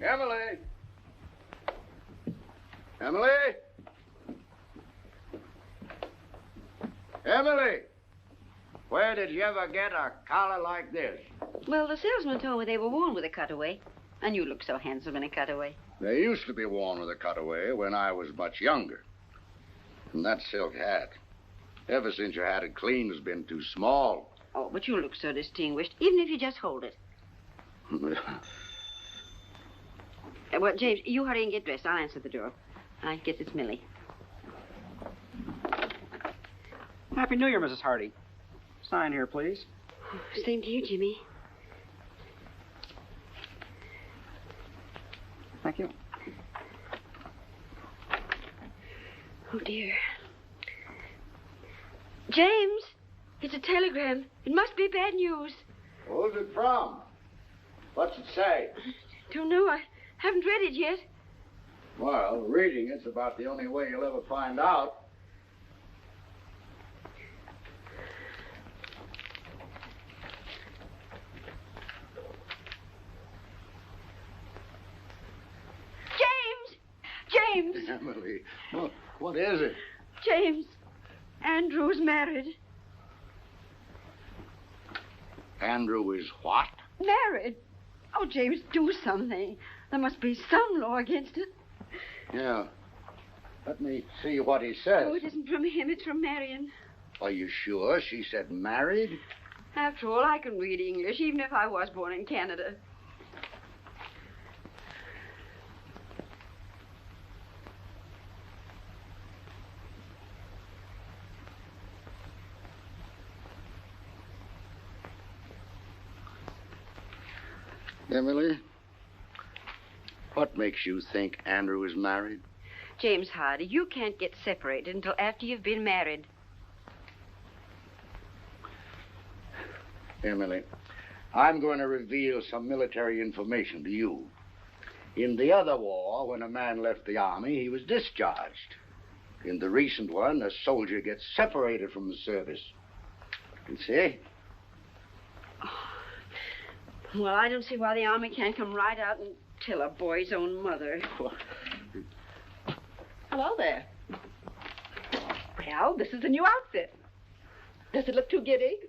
Emily! Emily! Emily! Where did you ever get a collar like this? Well, the salesman told me they were worn with a cutaway. And you look so handsome in a cutaway. They used to be worn with a cutaway when I was much younger. And that silk hat, ever since you had it clean, has been too small. Oh, but you look so distinguished, even if you just hold it. Well, James, you hurry and get dressed. I'll answer the door. I guess it's Millie. Happy New Year, Mrs. Hardy. Sign here, please. Same to you, Jimmy. Thank you. Oh, dear. James, it's a telegram. It must be bad news. Who's it from? What's it say? Don't know. I haven't read it yet. Well, reading it's about the only way you'll ever find out. James! Emily, what is it? James, Andrew's married. Andrew is what? Married? Oh, James, do something. There must be some law against it. Yeah. Let me see what he says. Oh, it isn't from him. It's from Marion. Are you sure she said married? After all, I can read English, even if I was born in Canada. Emily, what makes you think Andrew is married? James Hardy, you can't get separated until after you've been married. Emily, I'm going to reveal some military information to you. In the other war, when a man left the army, he was discharged. In the recent one, a soldier gets separated from the service. You see? Well, I don't see why the army can't come right out and tell a boy's own mother. Hello there. Well, this is a new outfit. Does it look too giddy?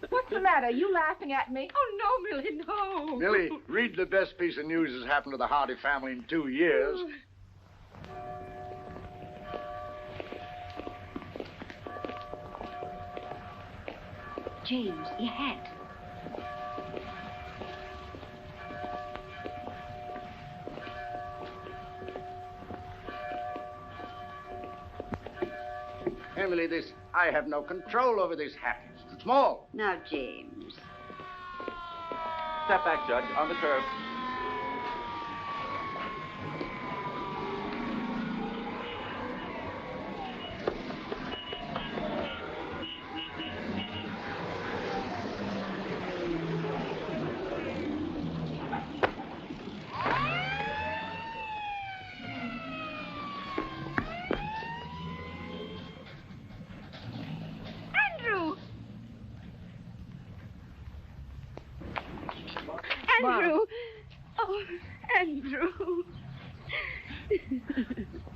What's the matter? Are you laughing at me? Oh, no, Millie, no. Millie, read the best piece of news that's happened to the Hardy family in 2 years. James, your hat. Emily, I have no control over this hat. It's too small. Now, James. Step back, Judge, on the curb. Andrew. Oh, Andrew.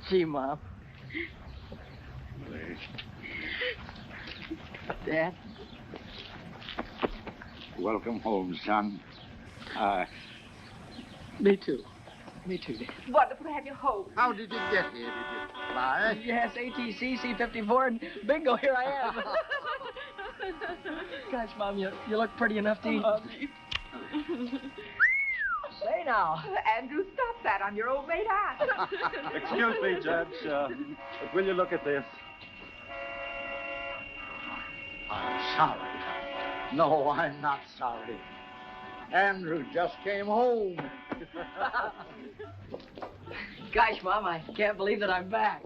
Gee, Mom. Dad? Welcome home, son. Me too. Me too, Dad. Wonderful to have you home. How did you get here? Did you fly? Yes, ATC, C-54, and bingo, here I am. Gosh, Mom, you look pretty enough to eat. Say now. Andrew, stop that on your old mate hat. Excuse me, Judge, but will you look at this? I'm sorry. No, I'm not sorry. Andrew just came home. Gosh, Mom, I can't believe that I'm back.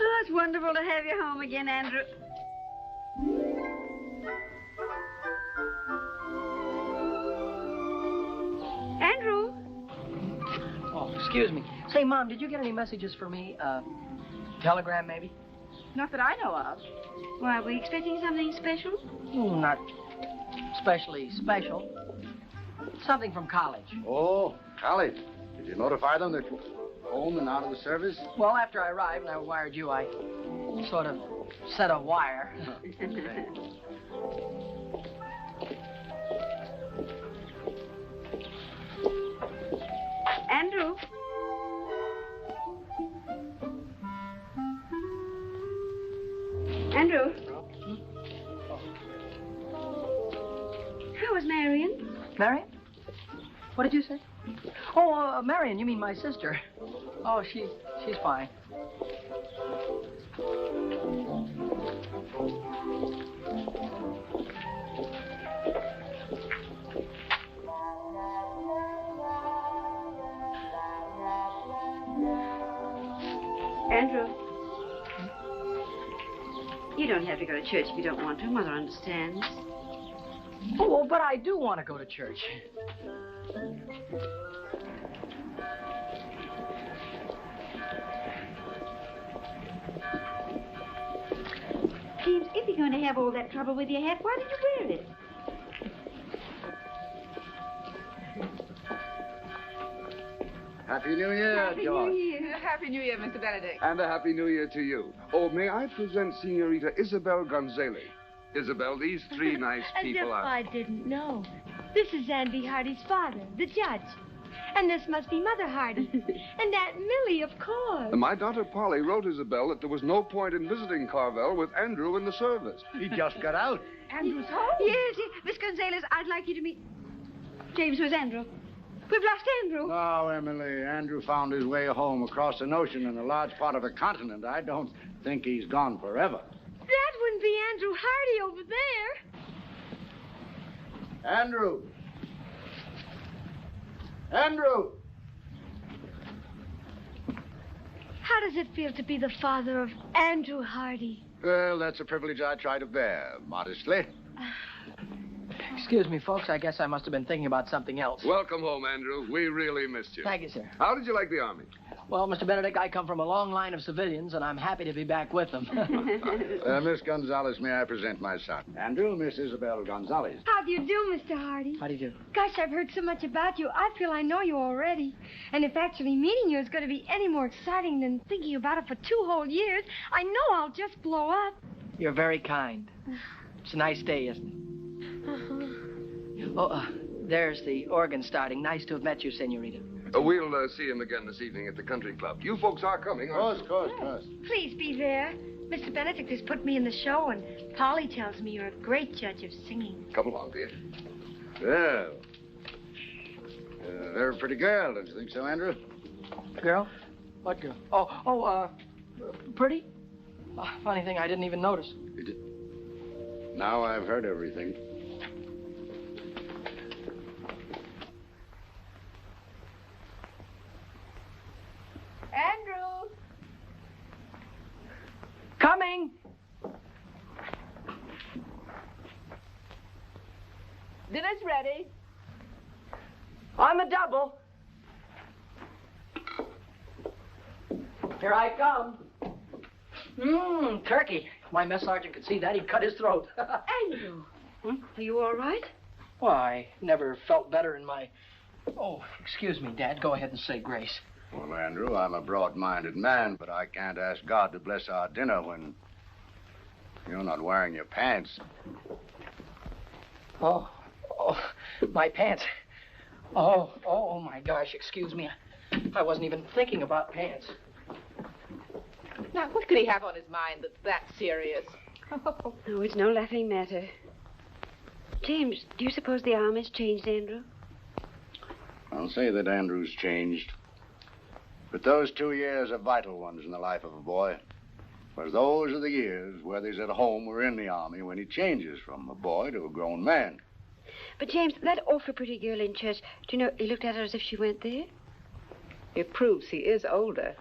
Oh, it's wonderful to have you home again, Andrew. Andrew? Oh, excuse me. Say, Mom, did you get any messages for me? Telegram, maybe? Not that I know of. Why, are we expecting something special? Not especially special. Something from college. Oh, college. Did you notify them that you're home and out of the service? Well, after I arrived and I wired you, I sort of set a wire. Andrew? Andrew? How was Marion? Marion? What did you say? Oh, Marion, you mean my sister. Oh, she's fine. Andrew? You don't have to go to church if you don't want to. Mother understands. Oh, well, but I do want to go to church. James, if you're going to have all that trouble with your hat, why did you wear it? Happy New Year, Happy George. New Year. Happy New Year, Mr. Benedict. And a Happy New Year to you. Oh, may I present Senorita Isabel Gonzalez? Isabel, these three nice people As if are... I didn't know. This is Andy Hardy's father, the judge. And this must be Mother Hardy. And Aunt Millie, of course. My daughter Polly wrote Isabel that there was no point in visiting Carvel with Andrew in the service. He just got out. Andrew's home. Yes, Miss Gonzalez, I'd like you to meet... James, where's Andrew? We've lost Andrew. No, Emily. Andrew found his way home across an ocean in a large part of the continent. I don't think he's gone forever. That wouldn't be Andrew Hardy over there. Andrew! Andrew! How does it feel to be the father of Andrew Hardy? Well, that's a privilege I try to bear, modestly. Excuse me, folks. I guess I must have been thinking about something else. Welcome home, Andrew. We really missed you. Thank you, sir. How did you like the Army? Well, Mr. Benedict, I come from a long line of civilians, and I'm happy to be back with them. Miss Gonzalez, may I present my son? Andrew, Miss Isabel Gonzalez. How do you do, Mr. Hardy? How do you do? Gosh, I've heard so much about you. I feel I know you already. And if actually meeting you is going to be any more exciting than thinking about it for 2 whole years, I know I'll just blow up. You're very kind. It's a nice day, isn't it? Oh, there's the organ starting. Nice to have met you, Senorita. We'll see him again this evening at the country club. You folks are coming, aren't you? Of course. Please be there. Mr. Benedict has put me in the show, and Polly tells me you're a great judge of singing. Come along, dear. Well, very pretty girl, don't you think so, Andrew? Girl? What girl? Pretty? Oh, funny thing, I didn't even notice. Now I've heard everything. Andrew. Coming! Dinner's ready. On the double. Here I come. Turkey. If my mess sergeant could see that, he'd cut his throat. Andrew. Are you all right? Well, I never felt better in my... Oh, excuse me, Dad. Go ahead and say grace. Well, Andrew, I'm a broad-minded man, but I can't ask God to bless our dinner when you're not wearing your pants. Oh, my pants. Oh, my gosh, excuse me. I wasn't even thinking about pants. Now, what could he have on his mind that's that serious? Oh, it's no laughing matter. James, do you suppose the Army's changed Andrew? I'll say that Andrew's changed. But those 2 years are vital ones in the life of a boy. For those are the years, whether he's at home or in the Army, when he changes from a boy to a grown man. But, James, that awfully pretty girl in church, do you know, he looked at her as if she went there? It proves he is older.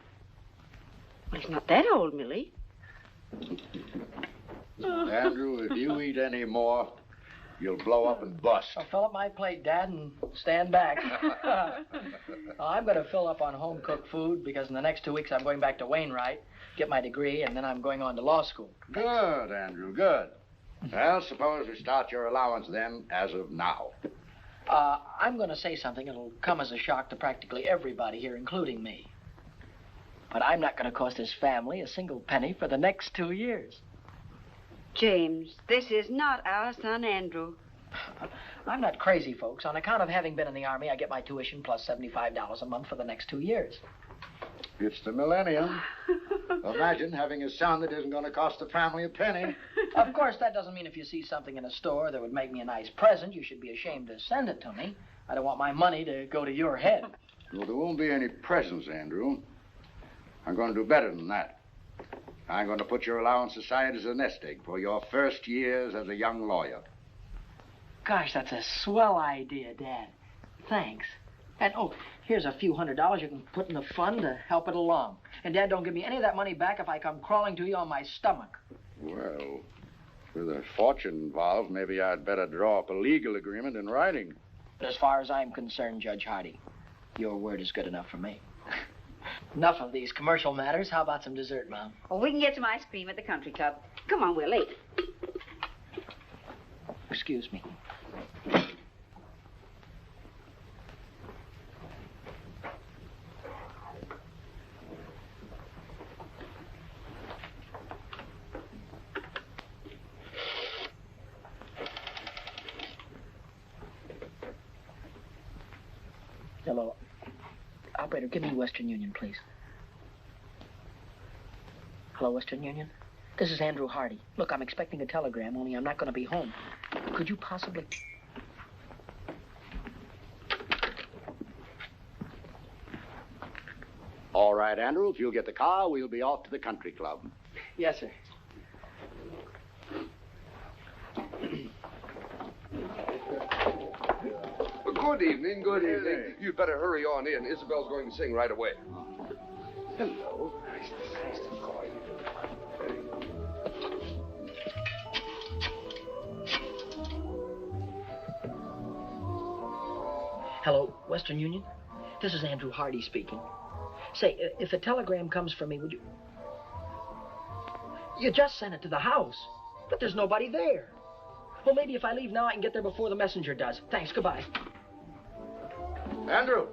Well, he's not that old, Millie. Andrew, if you eat any more, you'll blow up and bust. I'll fill up my plate, Dad, and stand back. I'm going to fill up on home-cooked food because in the next 2 weeks I'm going back to Wainwright. get my degree, and then I'm going on to law school. Good, Andrew, good. Well, suppose we start your allowance then as of now. I'm going to say something that'll come as a shock to practically everybody here, including me. But I'm not going to cost this family a single penny for the next 2 years. James, this is not our son, Andrew. I'm not crazy, folks. On account of having been in the Army, I get my tuition plus $75 a month for the next 2 years. It's the millennium. Imagine having a son that isn't going to cost the family a penny. Of course, that doesn't mean if you see something in a store that would make me a nice present, you should be ashamed to send it to me. I don't want my money to go to your head. Well, there won't be any presents, Andrew. I'm going to do better than that. I'm going to put your allowance aside as a nest egg for your first years as a young lawyer. Gosh, that's a swell idea, Dad. Thanks. And, oh, here's a few $100s you can put in the fund to help it along. And, Dad, don't give me any of that money back if I come crawling to you on my stomach. Well, with a fortune involved, maybe I'd better draw up a legal agreement in writing. But as far as I'm concerned, Judge Hardy, your word is good enough for me. Enough of these commercial matters. How about some dessert, Mom? Oh, we can get some ice cream at the country club. Come on, Willie. Excuse me. Hello. Operator, give me Western Union, please. Hello, Western Union? This is Andrew Hardy. Look, I'm expecting a telegram, only I'm not going to be home. Could you possibly... All right, Andrew, if you'll get the car, we'll be off to the country club. Yes, sir. Good evening, good evening. You'd better hurry on in. Isabel's going to sing right away. Hello. Nice to call you. Hello, Western Union? This is Andrew Hardy speaking. Say, if a telegram comes for me, would you... You just sent it to the house, but there's nobody there. Well, maybe if I leave now, I can get there before the messenger does. Thanks, goodbye. Andrew!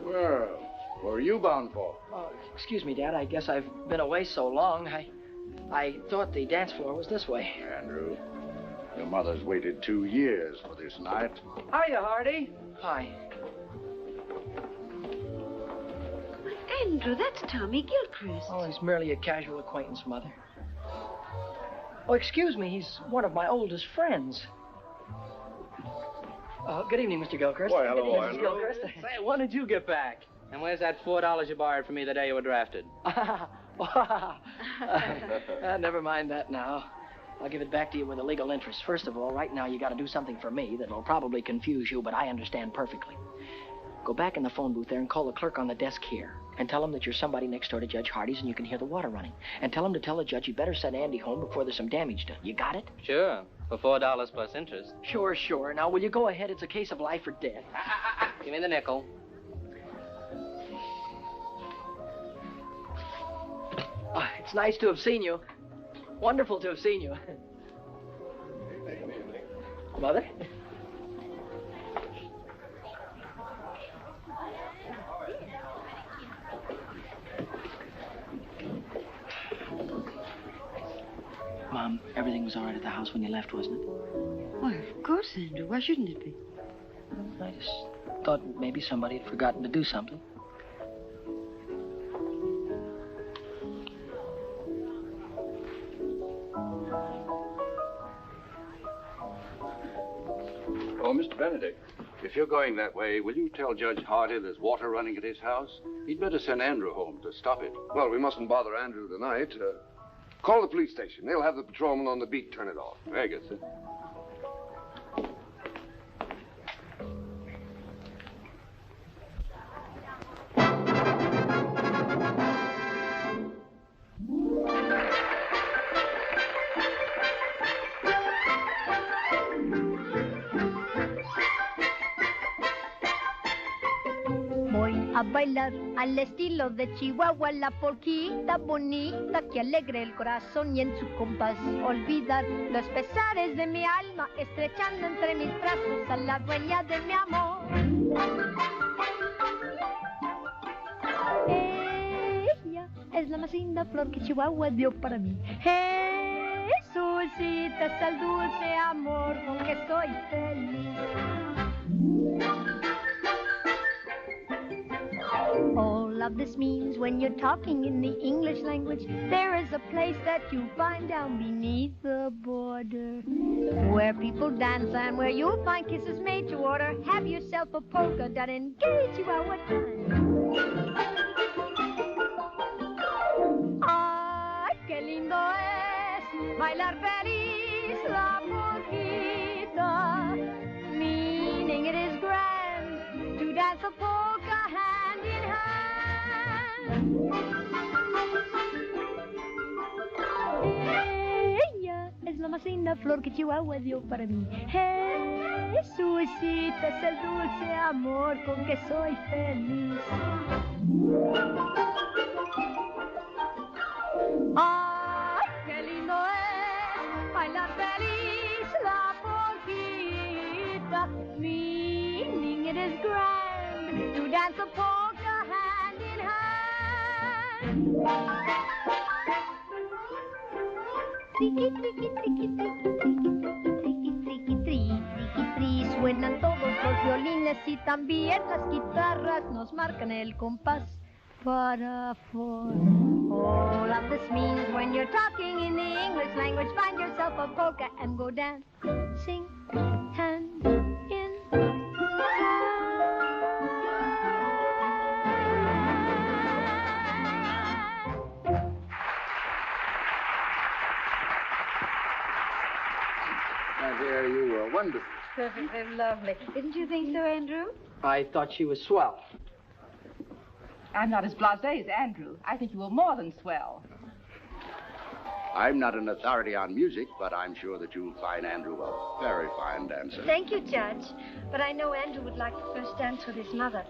Well, where are you bound for? Excuse me, Dad. I guess I've been away so long. I thought the dance floor was this way. Andrew, your mother's waited 2 years for this night. Hiya, Hardy. Hi. Andrew, that's Tommy Gilchrist. Oh, he's merely a casual acquaintance, Mother. Oh, excuse me. He's one of my oldest friends. Good evening, Mr. Gilchrist. Why, hello, Good evening, Andrew. Mr. Gilchrist. Say, when did you get back? And where's that $4 you borrowed from me the day you were drafted? Never mind that now. I'll give it back to you with a legal interest. First of all, right now you got to do something for me that'll probably confuse you, but I understand perfectly. Go back in the phone booth there and call the clerk on the desk here and tell him that you're somebody next door to Judge Hardy's and you can hear the water running. And tell him to tell the judge he better send Andy home before there's some damage done. You got it? Sure, for $4 plus interest. Sure. Now, will you go ahead? It's a case of life or death. Give me the nickel. It's nice to have seen you. Wonderful to have seen you. Mother? Mom, everything was all right at the house when you left, wasn't it? Why, of course, Andrew. Why shouldn't it be? I just thought maybe somebody had forgotten to do something. Oh, Mr. Benedict, if you're going that way, will you tell Judge Hardy there's water running at his house? He'd better send Andrew home to stop it. Well, we mustn't bother Andrew tonight. Call the police station. They'll have the patrolman on the beat turn it off. Very good, sir. a bailar al estilo de Chihuahua, la polquita bonita que alegre el corazón y en su compás olvidar los pesares de mi alma, estrechando entre mis brazos a la dueña de mi amor. Ella es la más linda flor que Chihuahua dio para mí. Jesucita es el dulce amor con que soy feliz. All of this means when you're talking in the English language, there is a place that you find down beneath the border, where people dance and where you'll find kisses made to order. Have yourself a polka dot, engage you at what time. Ay, qué lindo es bailar feliz la polquita, meaning it is grand to dance a polka hand in hand. Ella es la más linda flor que Chihuahua dio para mí. Jesucita es el dulce amor con que soy feliz. Ay, qué lindo es bailar feliz la polquita, meaning it is grand to dance a polka hand in hand. Triqui, triqui, triqui, triqui, triqui, triqui, triqui, triqui, triqui, suenan todos los violines y también las guitarras nos marcan el compás para four. All of this means when you're talking in the English language, find yourself a polka and go dance, sing, hand in My dear, you were wonderful. Perfectly lovely. Didn't you think so, Andrew? I thought she was swell. I'm not as blasé as Andrew. I think you were more than swell. I'm not an authority on music, but I'm sure that you'll find Andrew a very fine dancer. Thank you, Judge. But I know Andrew would like the first dance with his mother.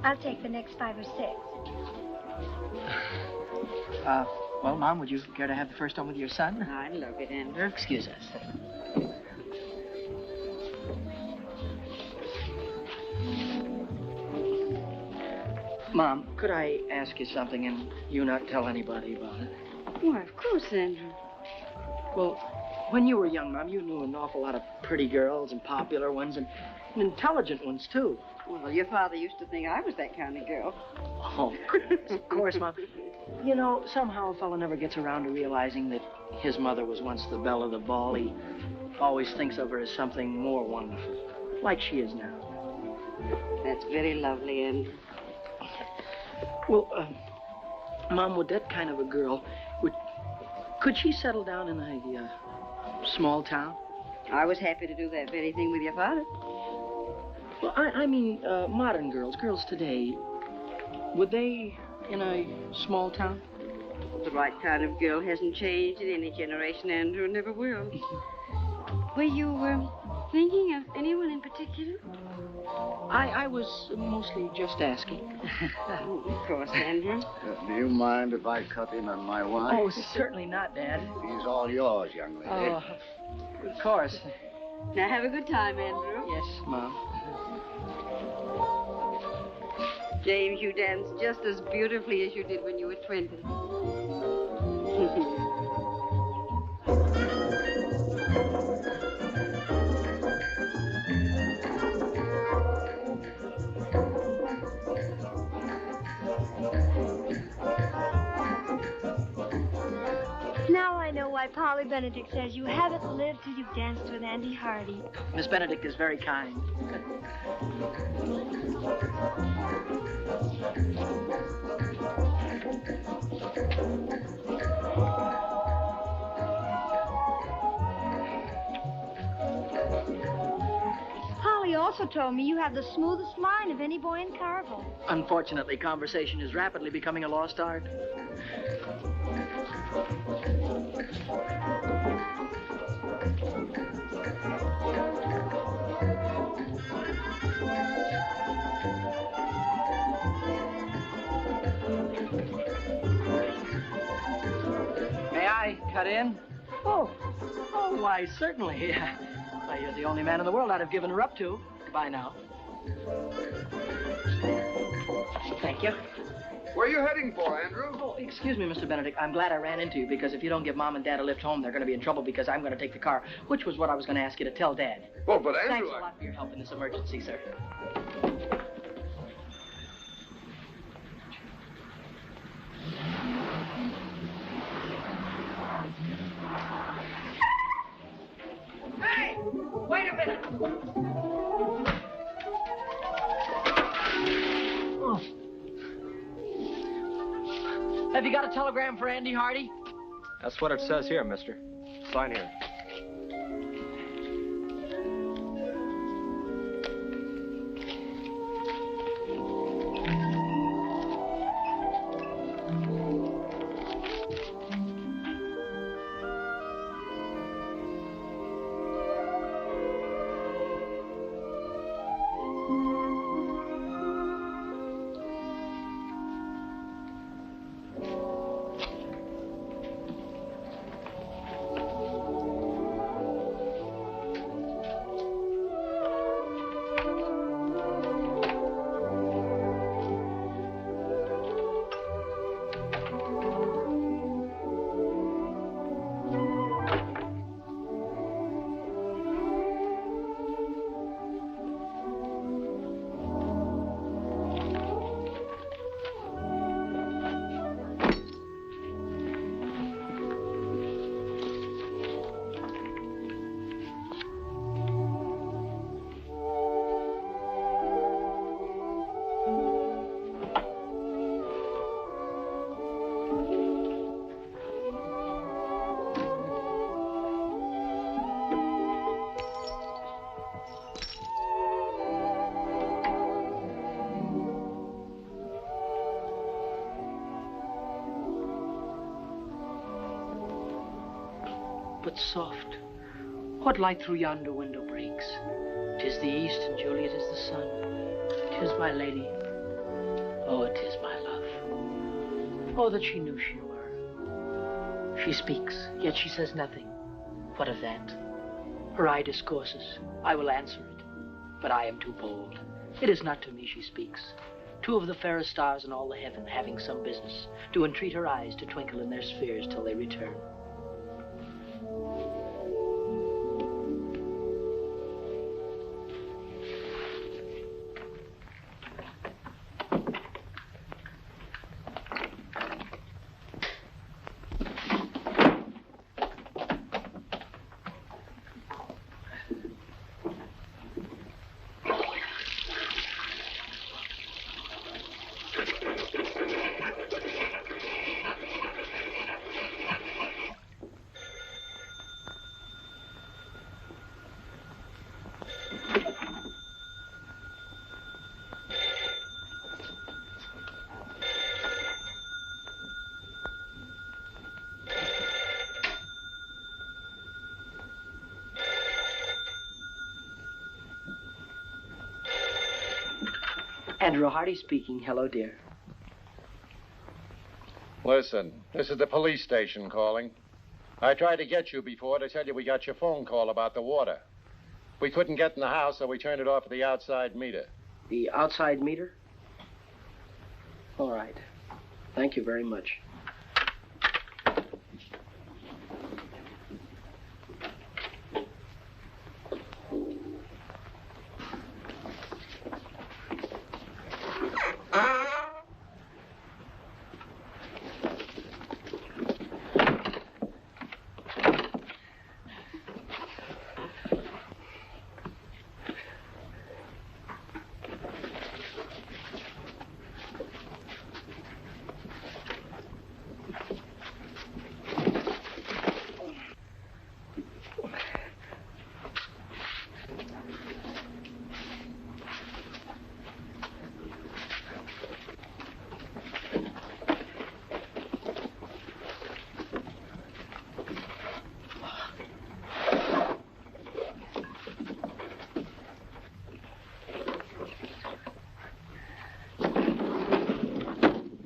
I'll take the next 5 or 6. Well, Mom, would you care to have the first one with your son? I love it, Andrew. Excuse us. Mom, could I ask you something and you not tell anybody about it? Why, of course, Andrew. Well, when you were young, Mom, you knew an awful lot of pretty girls and popular ones and intelligent ones, too. Well, your father used to think I was that kind of girl. Oh, of course, Mom. You know, somehow a fellow never gets around to realizing that his mother was once the belle of the ball. He always thinks of her as something more wonderful, like she is now. That's very lovely, Andrew. Well, Mom, would that kind of a girl, could she settle down in a small town? I was happy to do that very thing with your father. Well, I mean, modern girls today, would they in a small town? The right kind of girl hasn't changed in any generation, Andrew, and never will. Were you thinking of anyone in particular? I was mostly just asking. Oh, of course, Andrew. Do you mind if I cut in on my wine? Oh, certainly not, Dad. He's all yours, young lady. Oh, of course. Now, have a good time, Andrew. Yes, Mom. James, you dance just as beautifully as you did when you were 20. Now I know why Polly Benedict says you haven't lived till you've danced with Andy Hardy. Miss Benedict is very kind. Polly also told me you have the smoothest line of any boy in Carville. Unfortunately, conversation is rapidly becoming a lost art. cut in? Oh, why, certainly. Why, you're the only man in the world I'd have given her up to. Goodbye now. Thank you. Where are you heading for, Andrew? Oh, excuse me, Mr. Benedict. I'm glad I ran into you, because if you don't give Mom and Dad a lift home, they're going to be in trouble because I'm going to take the car, which was what I was going to ask you to tell Dad. Well, but Andrew... Thanks a lot for your help in this emergency, sir. Hey! Wait a minute! Oh. Have you got a telegram for Andy Hardy? That's what it says here, mister. Sign here. But soft, what light through yonder window breaks? 'Tis the east, and Juliet is the sun. 'Tis my lady. Oh, it is my love. Oh, that she knew she were. She speaks, yet she says nothing. What of that? Her eye discourses. I will answer it, but I am too bold. It is not to me she speaks. Two of the fairest stars in all the heaven, having some business, do entreat her eyes to twinkle in their spheres till they return. Andrew Hardy speaking. Hello, dear. Listen, this is the police station calling. I tried to get you before to tell you we got your phone call about the water. We couldn't get in the house, so we turned it off at the outside meter. The outside meter? All right. Thank you very much.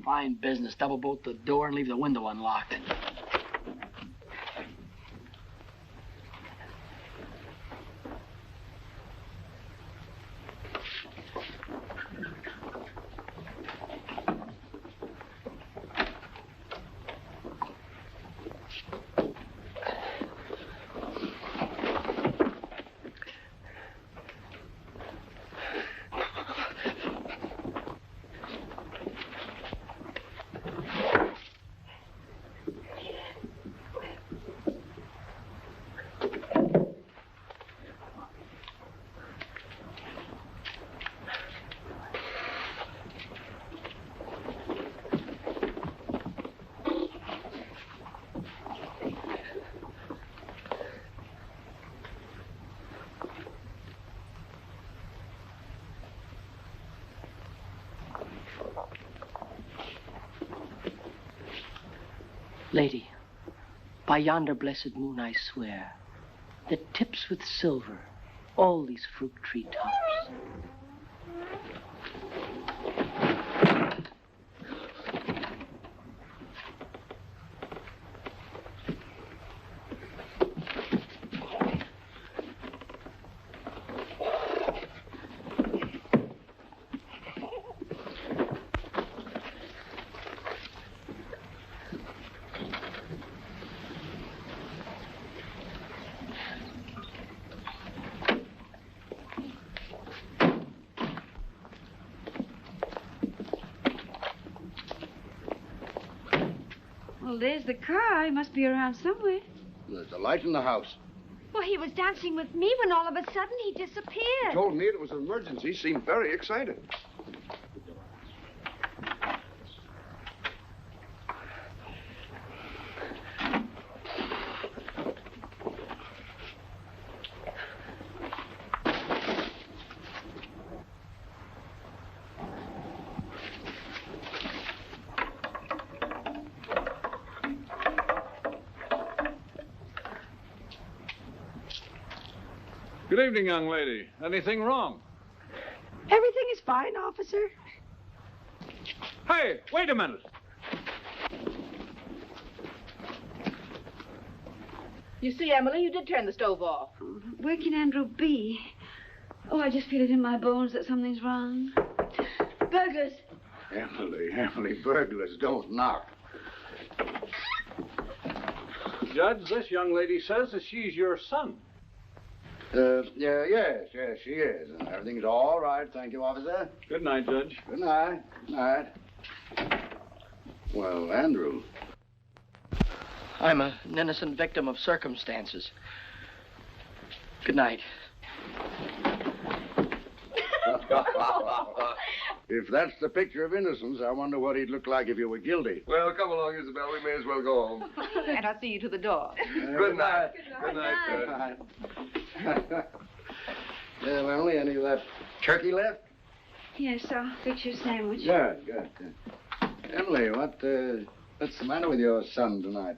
Fine business. Double bolt the door and leave the window unlocked. Lady, by yonder blessed moon I swear, that tips with silver all these fruit tree tops. Well, there's the car. He must be around somewhere. There's a light in the house. Well, he was dancing with me when all of a sudden he disappeared. He told me it was an emergency. He seemed very excited. Good evening, young lady. Anything wrong? Everything is fine, officer. Hey, wait a minute. You see, Emily, you did turn the stove off. Where can Andrew be? Oh, I just feel it in my bones that something's wrong. Burglars. Emily, burglars don't knock. Judge, this young lady says that she's your son. Yes, she is. And everything's all right, thank you, officer. Good night, Judge. Good night. Good night. Well, Andrew. I'm an innocent victim of circumstances. Good night. If that's the picture of innocence, I wonder what he'd look like if you were guilty. Well, come along, Isabel. We may as well go home. And I'll see you to the door. Good night. Good night, Judge. Well, Emily, any of that turkey left? Yes, I'll fix your sandwich. Good. Emily, what's the matter with your son tonight?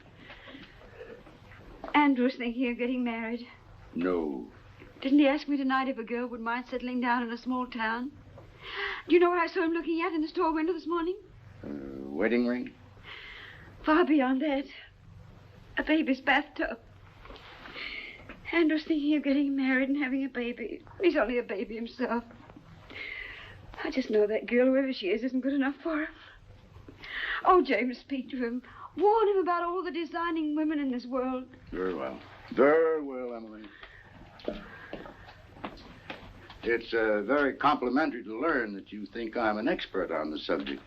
Andrew's thinking of getting married. No. Didn't he ask me tonight if a girl would mind settling down in a small town? Do you know what I saw him looking at in the store window this morning? Wedding ring? Far beyond that. A baby's bathtub. Andrew's thinking of getting married and having a baby. He's only a baby himself. I just know that girl, whoever she is, isn't good enough for him. Oh, James, speak to him. Warn him about all the designing women in this world. Very well. Very well, Emily. It's very complimentary to learn that you think I'm an expert on the subject.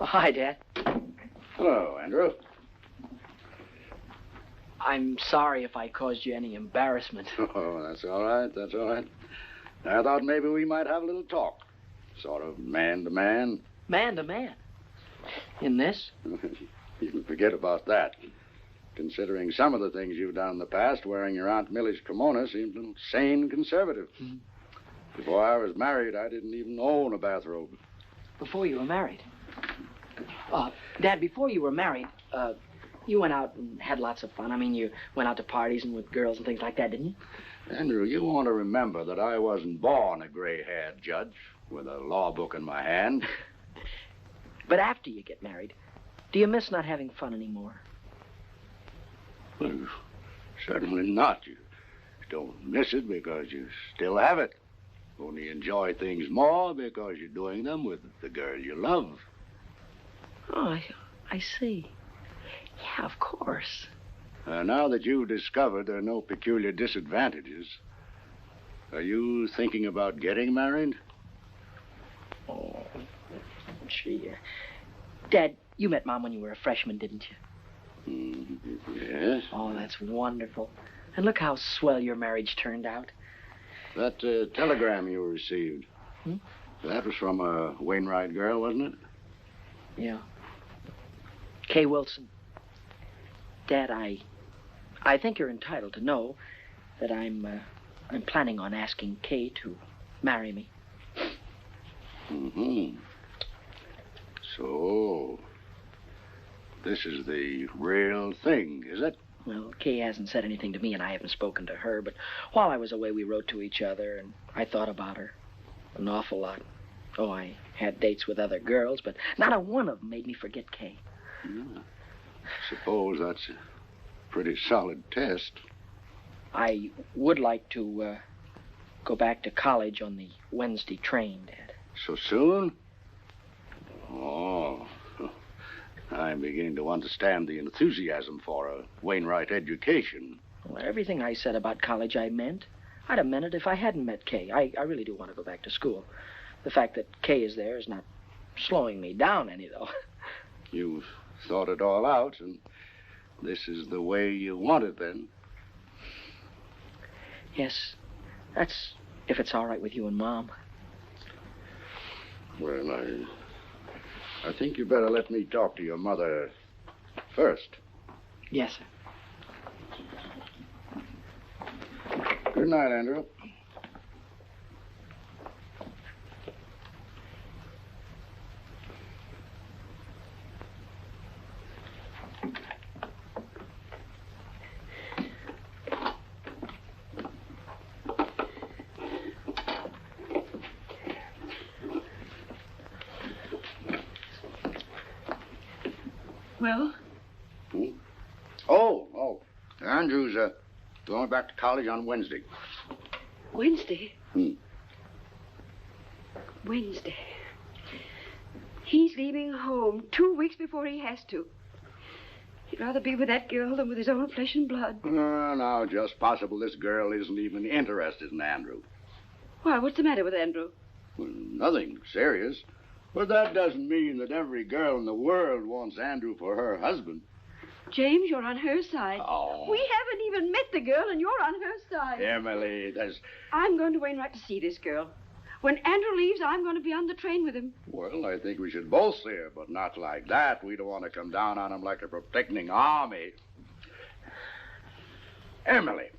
Hi, Dad. Hello, Andrew. I'm sorry if I caused you any embarrassment. Oh, that's all right. That's all right. I thought maybe we might have a little talk. Sort of man to man. Man to man? In this? You can forget about that. Considering some of the things you've done in the past, wearing your Aunt Millie's kimono seems a little sane and conservative. Mm-hmm. Before I was married, I didn't even own a bathrobe. Before you were married? Dad, before you were married, you went out and had lots of fun. I mean, you went out to parties and with girls and things like that, didn't you? Andrew, you want to remember that I wasn't born a gray-haired judge with a law book in my hand. But after you get married, do you miss not having fun anymore? Well, certainly not. You don't miss it because you still have it. Only enjoy things more because you're doing them with the girl you love. Oh, I see. Yeah, of course. Now that you've discovered there are no peculiar disadvantages, are you thinking about getting married? Oh, gee. Dad, you met Mom when you were a freshman, didn't you? Yes. Oh, that's wonderful. And look how swell your marriage turned out. That telegram you received, that was from a Wainwright girl, wasn't it? Yeah. Kay Wilson. Dad, I think you're entitled to know that I'm planning on asking Kay to marry me. Mm-hmm. So, this is the real thing, is it? Well, Kay hasn't said anything to me, and I haven't spoken to her, but while I was away, we wrote to each other, and I thought about her an awful lot. Oh, I had dates with other girls, but not a one of them made me forget Kay. Yeah. Suppose that's a pretty solid test. I would like to go back to college on the Wednesday train, Dad. So soon? Oh, I'm beginning to understand the enthusiasm for a Wainwright education. Well, everything I said about college I meant. I'd have meant it if I hadn't met Kay. I really do want to go back to school. The fact that Kay is there is not slowing me down any, though. You've thought it all out, and this is the way you want it, then? Yes, that's if it's all right with you and Mom. Well, I think you better let me talk to your mother first. Yes, sir. Good night, Andrew. Well? Oh. Andrew's going back to college on Wednesday. Wednesday? Wednesday. He's leaving home 2 weeks before he has to. He'd rather be with that girl than with his own flesh and blood. No, just possible this girl isn't even interested in Andrew. Why, what's the matter with Andrew? Well, nothing serious. But that doesn't mean that every girl in the world wants Andrew for her husband. James, you're on her side. Oh. We haven't even met the girl, and you're on her side. Emily, I'm going to Wainwright to see this girl. When Andrew leaves, I'm going to be on the train with him. Well, I think we should both see her, but not like that. We don't want to come down on him like a protecting army. Emily,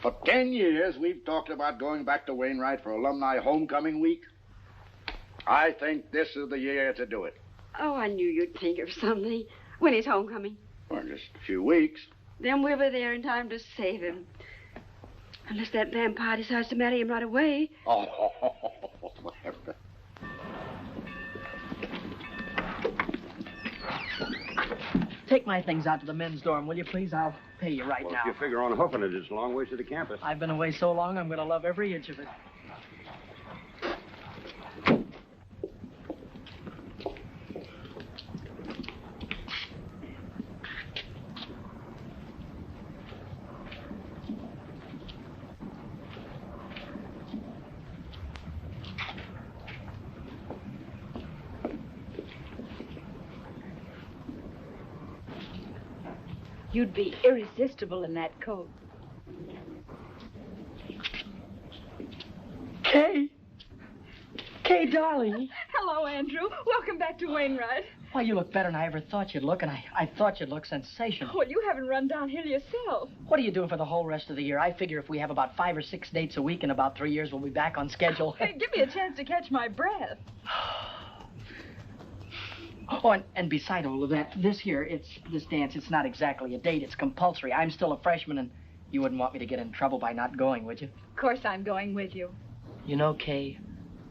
for 10 years, we've talked about going back to Wainwright for alumni homecoming week. I think this is the year to do it. Oh, I knew you'd think of something. When is homecoming? Well, just a few weeks. Then we'll be there in time to save him. Unless that vampire decides to marry him right away. Oh, Take my things out to the men's dorm, will you, please? I'll pay you right now. If you figure on hoofing it, it's a long ways to the campus. I've been away so long, I'm going to love every inch of it. You'd be irresistible in that coat. Kay! Kay, darling. Hello, Andrew. Welcome back to Wainwright. Why, you look better than I ever thought you'd look, and I thought you'd look sensational. Well, you haven't run downhill yourself. What are you doing for the whole rest of the year? I figure if we have about 5 or 6 dates a week in about 3 years, we'll be back on schedule. Hey, give me a chance to catch my breath. Oh, and beside all of that, this dance, it's not exactly a date. It's compulsory. I'm still a freshman, and you wouldn't want me to get in trouble by not going, would you? Of course I'm going with you. You know, Kay,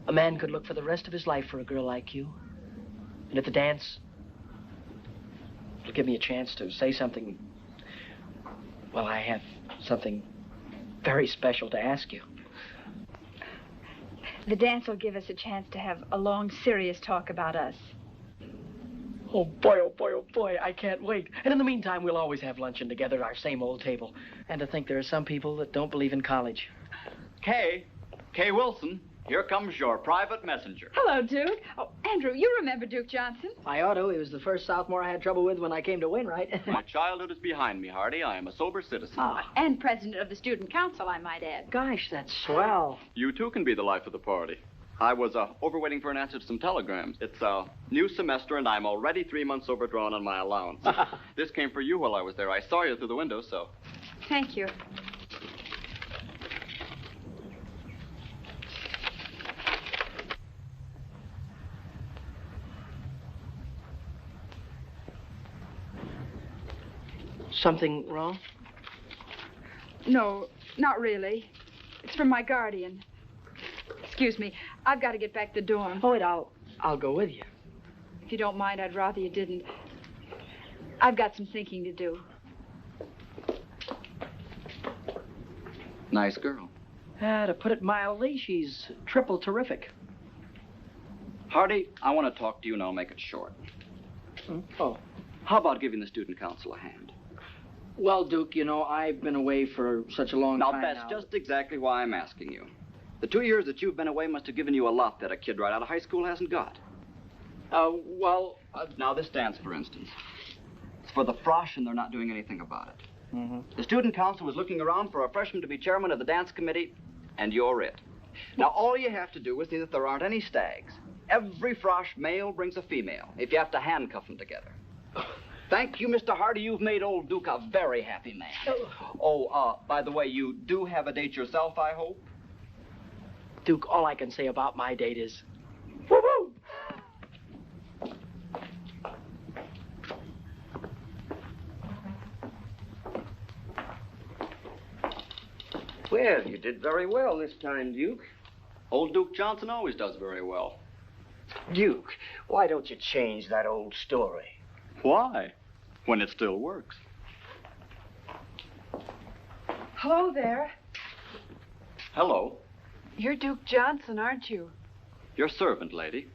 a man could look for the rest of his life for a girl like you. And at the dance, it'll give me a chance to say something. Well, I have something very special to ask you. The dance will give us a chance to have a long, serious talk about us. Oh, boy, oh, boy, oh, boy, I can't wait. And in the meantime, we'll always have luncheon together at our same old table. And to think there are some people that don't believe in college. Kay Wilson. Here comes your private messenger. Hello, Duke. Oh, Andrew, you remember Duke Johnson? I ought to. He was the first sophomore I had trouble with when I came to Wainwright. My childhood is behind me, Hardy. I am a sober citizen. And president of the student council, I might add. Gosh, that's swell. You, too, can be the life of the party. I was overwaiting for an answer to some telegrams. It's a new semester, and I'm already 3 months overdrawn on my allowance. This came for you while I was there. I saw you through the window, so... Thank you. Something wrong? No, not really. It's from my guardian. Excuse me. I've got to get back to the dorm. Oh, wait, I'll go with you. If you don't mind, I'd rather you didn't. I've got some thinking to do. Nice girl. To put it mildly, she's triple terrific. Hardy, I want to talk to you, and I'll make it short. Oh. How about giving the student council a hand? Well, Duke, you know, I've been away for such a long time now. That's just exactly why I'm asking you. The 2 years that you've been away must have given you a lot that a kid right out of high school hasn't got. Now, this dance, for instance. It's for the frosh, and they're not doing anything about it. Mm-hmm. The student council was looking around for a freshman to be chairman of the dance committee, and you're it. Now, all you have to do is see that there aren't any stags. Every frosh male brings a female, if you have to handcuff them together. Thank you, Mr. Hardy. You've made old Duke a very happy man. By the way, you do have a date yourself, I hope? Duke, all I can say about my date is... Woo-hoo! Well, you did very well this time, Duke. Old Duke Johnson always does very well. Duke, why don't you change that old story? Why? When it still works. Hello there. Hello. You're Duke Johnson, aren't you? Your servant, lady.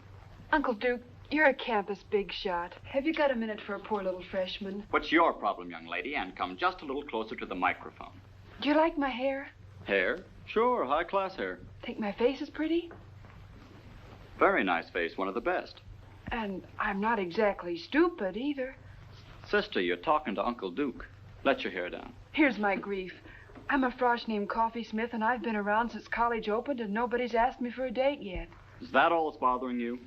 Uncle Duke, you're a campus big shot. Have you got a minute for a poor little freshman? What's your problem, young lady? And come just a little closer to the microphone. Do you like my hair? Hair? Sure, high-class hair. Think my face is pretty? Very nice face, one of the best. And I'm not exactly stupid either. Sister, you're talking to Uncle Duke. Let your hair down. Here's my grief. I'm a frosh named Coffee Smith, and I've been around since college opened, and nobody's asked me for a date yet. Is that all that's bothering you?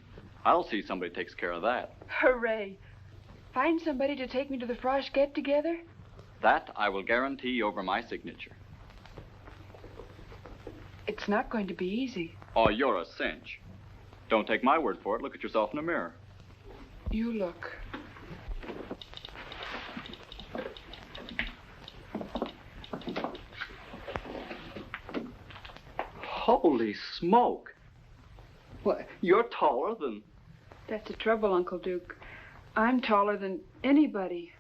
I'll see somebody takes care of that. Hooray. Find somebody to take me to the frosh get-together? That I will guarantee over my signature. It's not going to be easy. Oh, you're a cinch. Don't take my word for it. Look at yourself in the mirror. You look. Holy smoke. What, you're taller than... That's the trouble, Uncle Duke. I'm taller than anybody.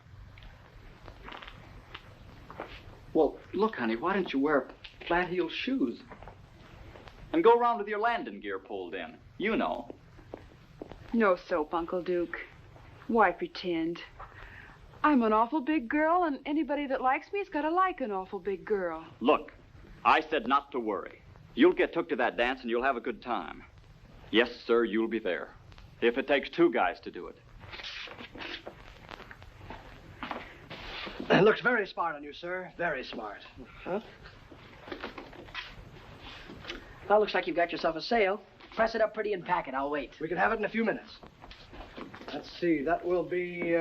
Well, look, honey, why don't you wear flat-heeled shoes? And go around with your landing gear pulled in. You know. No soap, Uncle Duke. Why pretend? I'm an awful big girl, and anybody that likes me has got to like an awful big girl. Look, I said not to worry. You'll get took to that dance, and you'll have a good time. Yes, sir, you'll be there. If it takes two guys to do it. It looks very smart on you, sir. Very smart. Huh? Well, looks like you've got yourself a sale. Press it up pretty and pack it. I'll wait. We can have it in a few minutes. Let's see. That will be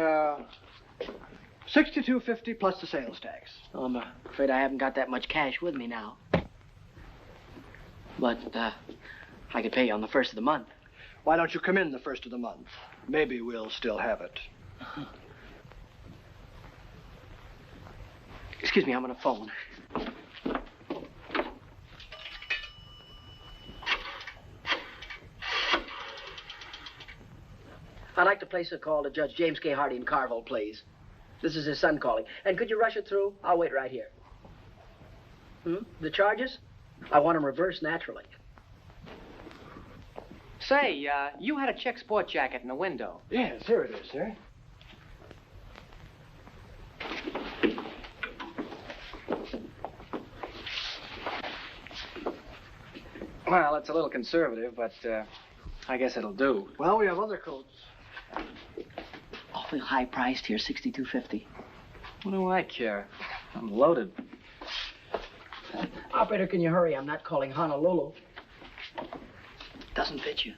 $62.50 plus the sales tax. Oh, I'm afraid I haven't got that much cash with me now. But I could pay you on the first of the month. Why don't you come in the first of the month? Maybe we'll still have it. Excuse me, I'm on a phone. I'd like to place a call to Judge James K. Hardy in Carville, please. This is his son calling. And could you rush it through? I'll wait right here. The charges? I want them reversed naturally. Say, you had a check sport jacket in the window. Yes, here it is, sir. Well, it's a little conservative, but I guess it'll do. Well, we have other coats. Awfully high priced here, $62.50. What do I care? I'm loaded. Operator, can you hurry? I'm not calling Honolulu. Doesn't fit you.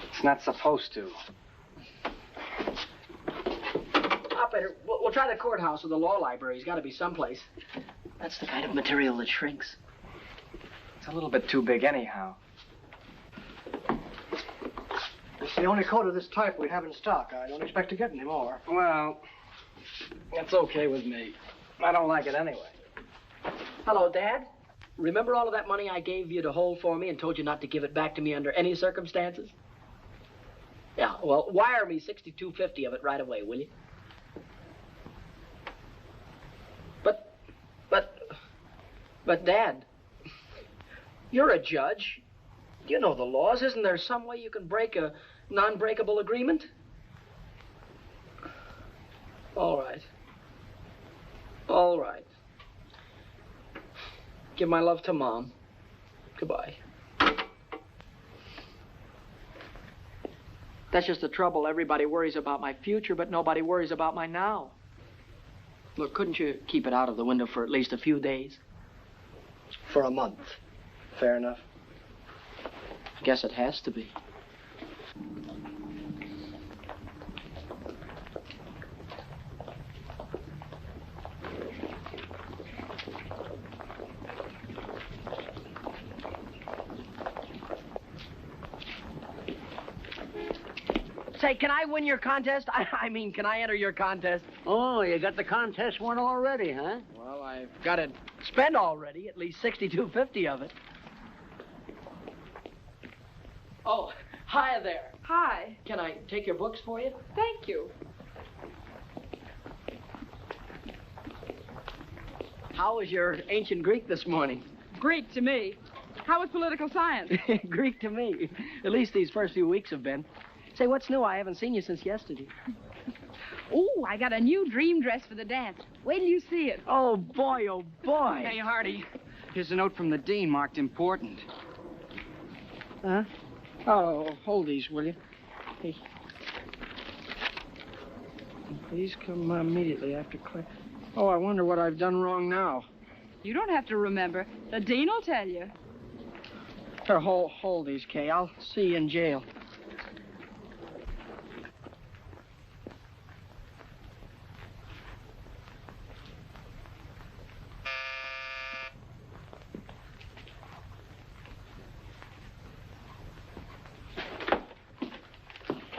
It's not supposed to. Operator, we'll try the courthouse or the law library. He's got to be someplace. That's the kind of material that shrinks. It's a little bit too big anyhow. It's the only coat of this type we have in stock. I don't expect to get any more. Well, it's okay with me. I don't like it anyway. Hello, Dad. Remember all of that money I gave you to hold for me and told you not to give it back to me under any circumstances? Yeah, well, wire me $62.50 of it right away, will you? But, Dad, you're a judge. You know the laws. Isn't there some way you can break a non-breakable agreement? All right. All right. Give my love to Mom. Goodbye. That's just the trouble. Everybody worries about my future, but nobody worries about my now. Look, couldn't you keep it out of the window for at least a few days? For a month. Fair enough. I guess it has to be. Say, can I win your contest? I mean, can I enter your contest? Oh, you got the contest won already, huh? Well, I've got it spent already, at least $62.50 of it. Oh, hi there. Hi. Can I take your books for you? Thank you. How was your ancient Greek this morning? Greek to me. How was political science? Greek to me. At least these first few weeks have been. Say, what's new? I haven't seen you since yesterday. Oh, I got a new dream dress for the dance. Wait till you see it. Oh, boy, oh, boy. Hey, Hardy, here's a note from the dean marked important. Huh? Oh, hold these, will you? Hey. Please come immediately after class. Oh, I wonder what I've done wrong now. You don't have to remember. The dean will tell you. Here, hold these, Kay. I'll see you in jail.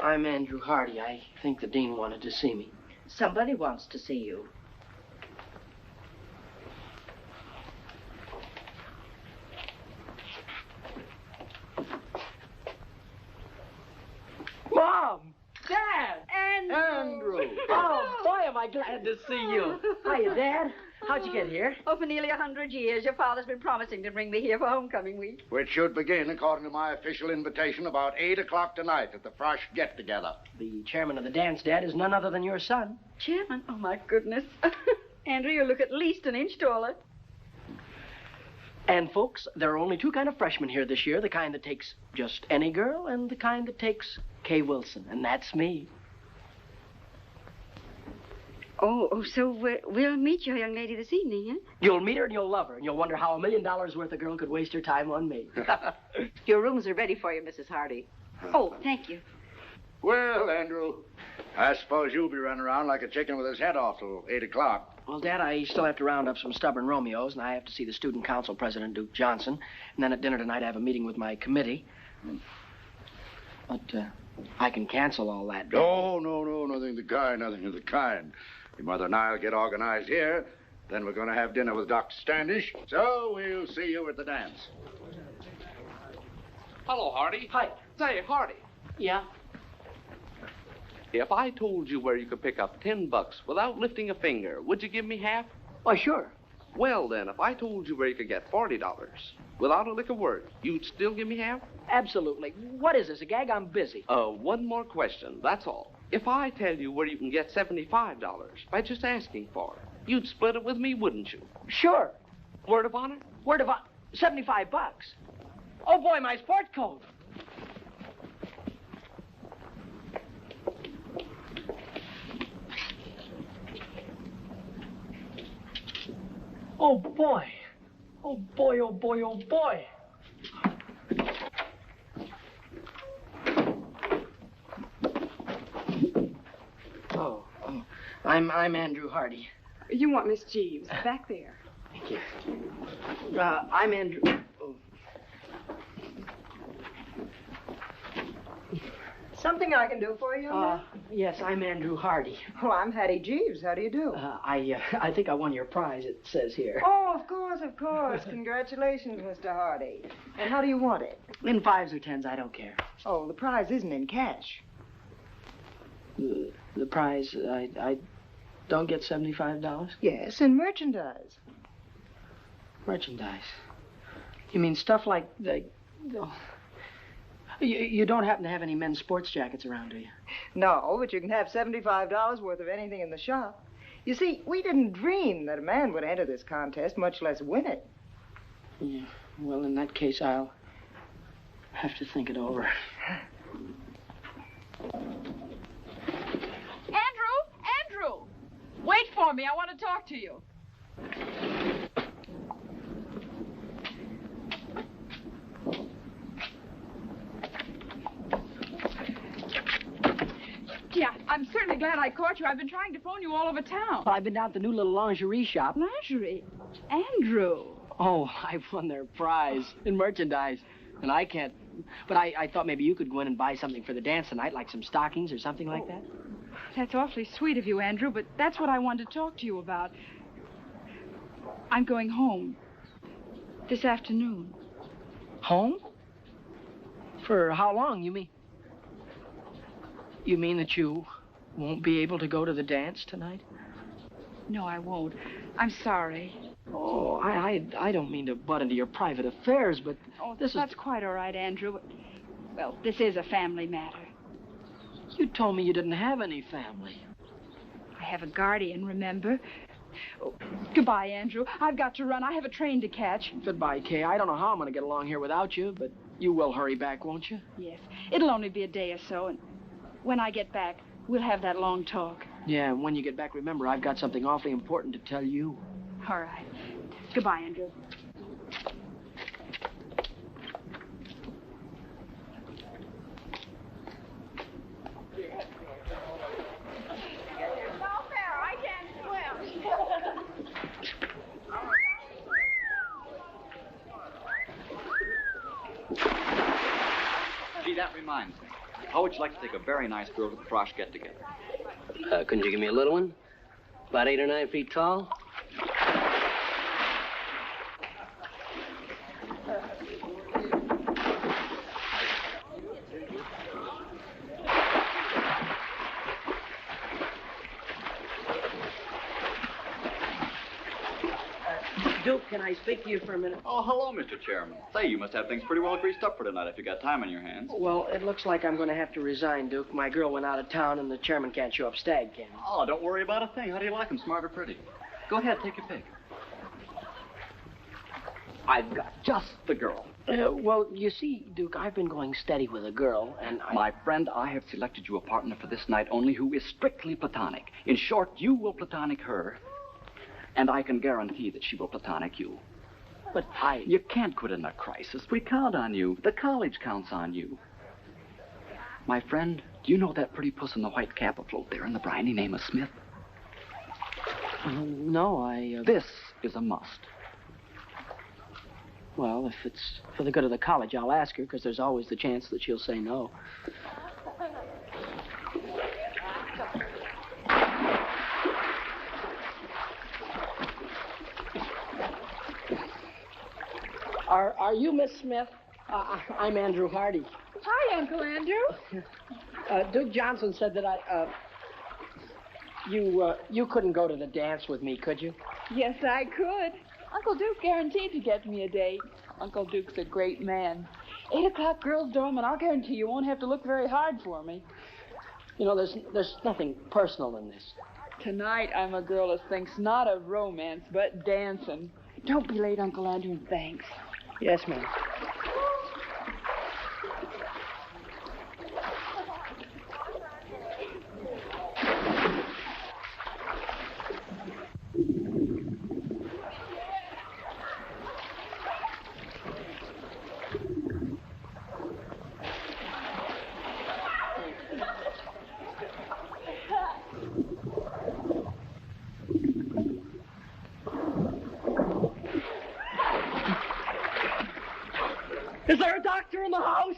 I'm Andrew Hardy. I think the dean wanted to see me. Somebody wants to see you. Mom! Dad! Andrew! Oh, boy, am I glad to see you. Hiya, Dad. How'd you get here? Oh, for nearly 100 years. Your father's been promising to bring me here for homecoming week. Which should begin, according to my official invitation, about 8 o'clock tonight at the Frosh get-together. The chairman of the dance, Dad, is none other than your son. Chairman? Oh, my goodness. Andrew, you look at least an inch taller. And, folks, there are only two kind of freshmen here this year, the kind that takes just any girl and the kind that takes Kay Wilson, and that's me. Oh, so we'll meet your young lady this evening, huh? You'll meet her and you'll love her, and you'll wonder how $1 million worth of girl could waste her time on me. Your rooms are ready for you, Mrs. Hardy. Oh, thank you. Well, Andrew, I suppose you'll be running around like a chicken with his head off till 8 o'clock. Well, Dad, I still have to round up some stubborn Romeos, and I have to see the student council president, Duke Johnson. And then at dinner tonight, I have a meeting with my committee. But I can cancel all that. No, nothing of the kind, nothing of the kind. Your mother and I will get organized here. Then we're going to have dinner with Dr. Standish. So we'll see you at the dance. Hello, Hardy. Hi. Say, Hardy. Yeah? If I told you where you could pick up $10 without lifting a finger, would you give me half? Why, sure. Well, then, if I told you where you could get $40 without a lick of word, you'd still give me half? Absolutely. What is this, a gag? I'm busy. One more question, that's all. If I tell you where you can get $75 by just asking for it, you'd split it with me, wouldn't you? Sure. Word of honor? Word of honor. $75. Oh, boy, my sport coat. Oh, boy. Oh, boy, oh, boy, oh, boy. Oh, I'm Andrew Hardy. You want Miss Jeeves back there. Thank you. I'm Andrew. Oh. Something I can do for you, man? Yes, I'm Andrew Hardy. Oh, I'm Hattie Jeeves. How do you do? I think I won your prize, it says here. Oh, of course, of course. Congratulations, Mr. Hardy. And how do you want it? In 5s or 10s, I don't care. Oh, the prize isn't in cash. The prize, I don't get $75? Yes, in merchandise. Merchandise? You mean stuff like oh. You don't happen to have any men's sports jackets around, do you? No, but you can have $75 worth of anything in the shop. You see, we didn't dream that a man would enter this contest, much less win it. Yeah, well, in that case, I'll have to think it over. Andrew! Wait for me. I want to talk to you. Yeah, I'm certainly glad I caught you. I've been trying to phone you all over town. Well, I've been down to the new little lingerie shop. Lingerie? Andrew. Oh, I won their prize in merchandise. And I can't... But I thought maybe you could go in and buy something for the dance tonight, like some stockings or something like that. That's awfully sweet of you, Andrew, but that's what I wanted to talk to you about. I'm going home this afternoon. Home? For how long, you mean? You mean that you won't be able to go to the dance tonight? No, I won't. I'm sorry. Oh, I don't mean to butt into your private affairs, but that's quite all right, Andrew. But, well, this is a family matter. You told me you didn't have any family. I have a guardian, remember? Oh, goodbye, Andrew. I've got to run. I have a train to catch. Goodbye, Kay. I don't know how I'm going to get along here without you, but you will hurry back, won't you? Yes. It'll only be a day or so, and when I get back, we'll have that long talk. Yeah, and when you get back, remember, I've got something awfully important to tell you. All right. Goodbye, Andrew. Gee, that reminds me. How would you like to take a very nice girl to the Frosh get-together? Couldn't you give me a little one? About 8 or 9 feet tall? Duke, can I speak to you for a minute? Oh, hello, Mr. Chairman. Say, you must have things pretty well greased up for tonight if you got time on your hands. Well, it looks like I'm going to have to resign, Duke. My girl went out of town, and the chairman can't show up stag cannon. Oh, don't worry about a thing. How do you like them, smart or pretty? Go ahead, take your pick. I've got just the girl. Well, you see, Duke, I've been going steady with a girl, and My friend, I have selected you a partner for this night only who is strictly platonic. In short, you will platonic her, and I can guarantee that she will platonic you. But You can't quit in a crisis. We count on you. The college counts on you. My friend, do you know that pretty puss in the white cap afloat there in the briny name of Smith? No, This is a must. Well, if it's for the good of the college, I'll ask her, because there's always the chance that she'll say no. Are you Miss Smith? I'm Andrew Hardy. Hi, Uncle Andrew. Duke Johnson said that you couldn't go to the dance with me, could you? Yes, I could. Uncle Duke guaranteed to get me a date. Uncle Duke's a great man. 8 o'clock girls' dorm, and I'll guarantee you won't have to look very hard for me. You know, there's nothing personal in this. Tonight, I'm a girl that thinks not of romance, but dancing. Don't be late, Uncle Andrew, and thanks. Yes, ma'am. Is there a doctor in the house?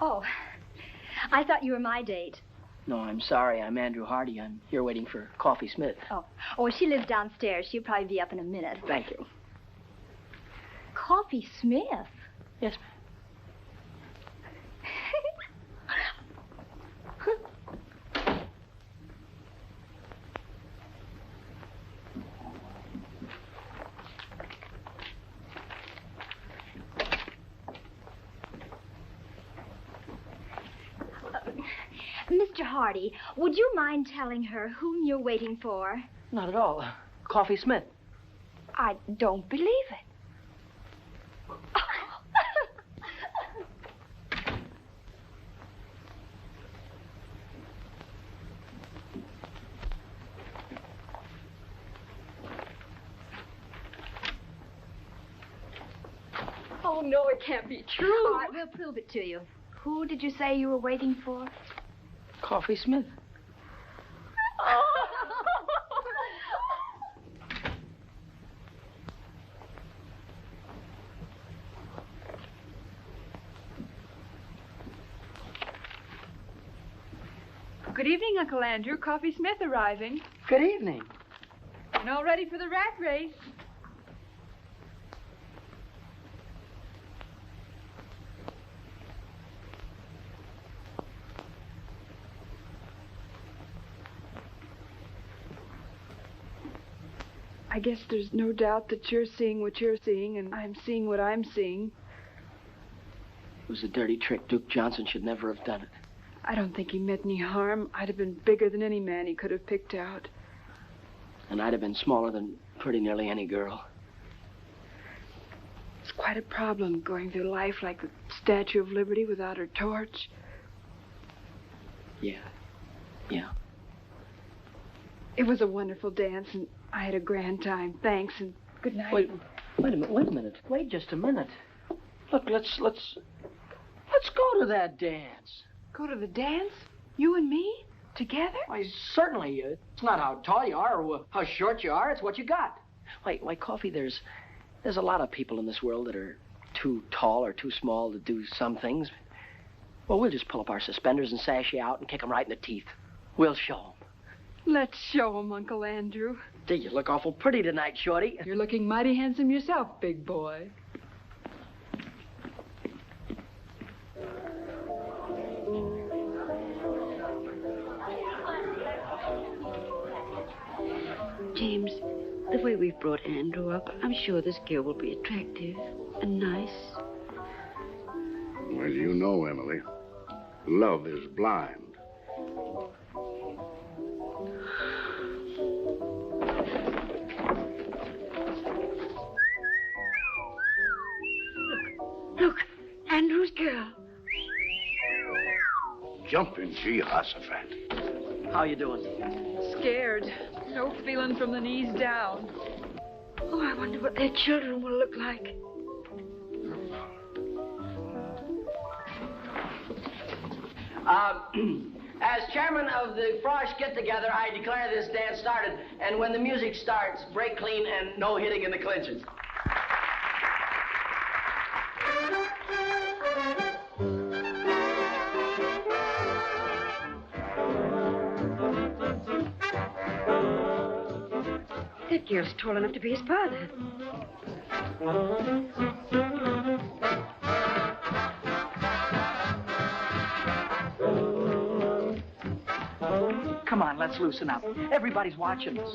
Oh, I thought you were my date. No, I'm sorry. I'm Andrew Hardy. I'm here waiting for Coffee Smith. Oh, she lives downstairs. She'll probably be up in a minute. Thank you. Coffee Smith? Yes, Mr. Hardy, would you mind telling her whom you're waiting for? Not at all. Coffee Smith. I don't believe it. Oh, no, it can't be true. All right, we'll prove it to you. Who did you say you were waiting for? Coffee Smith. Good evening, Uncle Andrew. Coffee Smith arriving. Good evening. And all ready for the rat race. I guess there's no doubt that you're seeing what you're seeing, and I'm seeing what I'm seeing. It was a dirty trick. Duke Johnson should never have done it. I don't think he meant any harm. I'd have been bigger than any man he could have picked out. And I'd have been smaller than pretty nearly any girl. It's quite a problem going through life like the Statue of Liberty without her torch. Yeah. It was a wonderful dance, and I had a grand time. Thanks, and good night. Wait a minute. Wait just a minute. Look, let's go to that dance. Go to the dance? You and me? Together? Why, certainly. It's not how tall you are or how short you are. It's what you got. Why, Coffee, there's a lot of people in this world that are too tall or too small to do some things. Well, we'll just pull up our suspenders and sash you out and kick them right in the teeth. We'll show them. Let's show 'em, Uncle Andrew. Gee, you look awful pretty tonight, Shorty. You're looking mighty handsome yourself, big boy. James, the way we've brought Andrew up, I'm sure this girl will be attractive and nice. Well, you know, Emily, love is blind. Look, Andrew's girl. Jumping Jehoshaphat. How you doing? Scared. No feeling from the knees down. Oh, I wonder what their children will look like. As chairman of the Frosh get-together, I declare this dance started. And when the music starts, break clean and no hitting in the clinches. That girl's tall enough to be his father. Come on, let's loosen up. Everybody's watching us.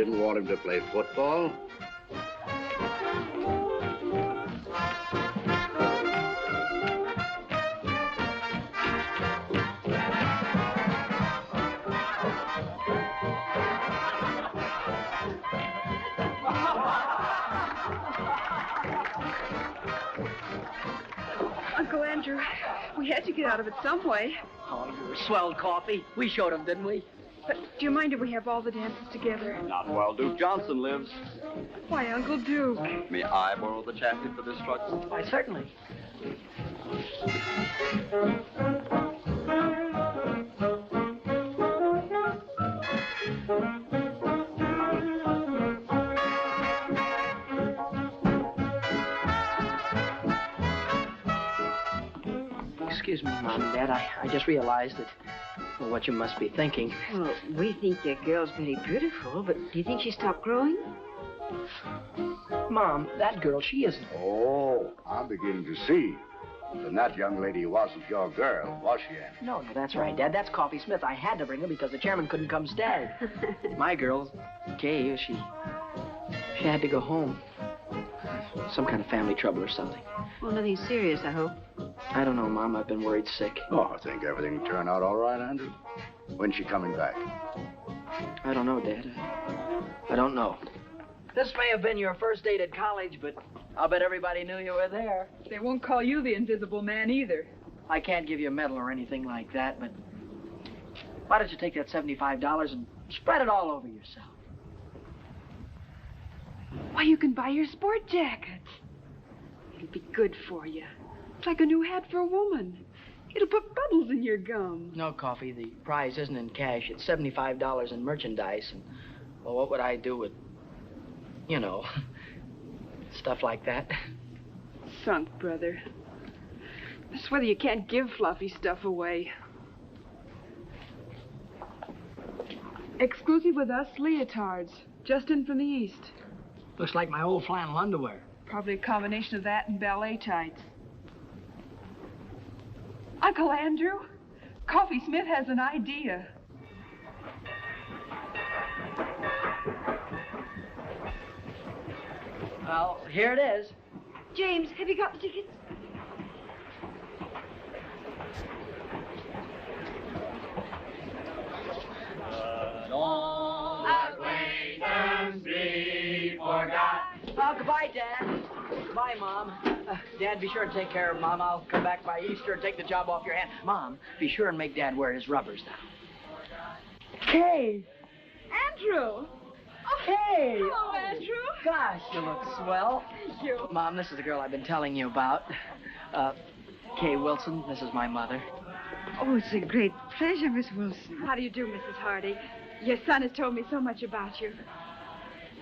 didn't want him to play football. Uncle Andrew, we had to get out of it some way. Oh, you were swelled coffee. We showed him, didn't we? But do you mind if we have all the dances together? Not while Duke Johnson lives. Why, Uncle Duke? May I borrow the chassis for this truck? Why, certainly. Excuse me, Mom and Dad. I just realized that what you must be thinking. Well, we think your girl's very beautiful, but do you think she stopped growing? Mom, that girl, she isn't. Oh, I'm beginning to see. Then that young lady wasn't your girl, was she, Annie? No, that's right, Dad. That's Coffee Smith. I had to bring her because the chairman couldn't come stag. My girl, Kay, she had to go home. Some kind of family trouble or something. Well, nothing serious, I hope. I don't know, Mom. I've been worried sick. Oh, I think everything will turn out all right, Andrew. When's she coming back? I don't know, Dad. I don't know. This may have been your first date at college, but I'll bet everybody knew you were there. They won't call you the Invisible Man either. I can't give you a medal or anything like that, but why don't you take that $75 and spread it all over yourself? Why, you can buy your sport jacket. It'll be good for you. It's like a new hat for a woman. It'll put bubbles in your gum. No, Coffee, the prize isn't in cash. It's $75 in merchandise. And, well, what would I do with, you know, stuff like that? Sunk, brother. That's whether you can't give fluffy stuff away. Exclusive with us, leotards. Just in from the east. Looks like my old flannel underwear. Probably a combination of that and ballet tights. Uncle Andrew, Coffee Smith has an idea. Well, here it is. James, have you got the tickets? Oh, goodbye, Dad. Goodbye, Mom. Dad, be sure and take care of Mom. I'll come back by Easter and take the job off your hand. Mom, be sure and make Dad wear his rubbers now. Kay! Andrew! Hey! Hello, Andrew. Gosh, you look swell. Thank you. Mom, this is the girl I've been telling you about. Kay Wilson. This is my mother. Oh, it's a great pleasure, Miss Wilson. How do you do, Mrs. Hardy? Your son has told me so much about you.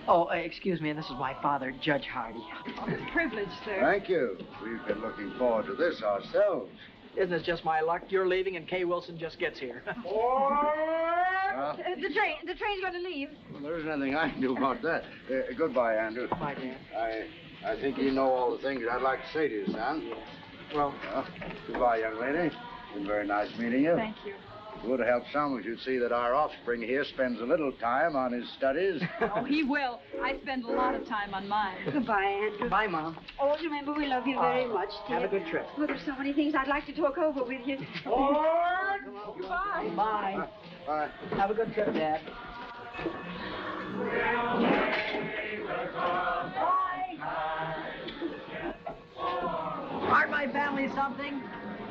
Oh, excuse me, and this is my father, Judge Hardy. Oh, privilege, sir. Thank you. We've been looking forward to this ourselves. Isn't this just my luck? You're leaving and Kay Wilson just gets here. The train's going to leave. Well, there isn't anything I can do about that. Goodbye, Andrew. Goodbye, Dad. I think you know all the things I'd like to say to you, son. Well, goodbye, young lady. Been very nice meeting you. Thank you. It would help some if you'd see that our offspring here spends a little time on his studies. Oh, he will. I spend a lot of time on mine. Goodbye, Andrew. Goodbye, Mom. Always remember we love you very much, dear. Have a good trip. Well, there's so many things I'd like to talk over with you. Goodbye. Bye. Bye. Have a good trip, Dad. Aren't my family something?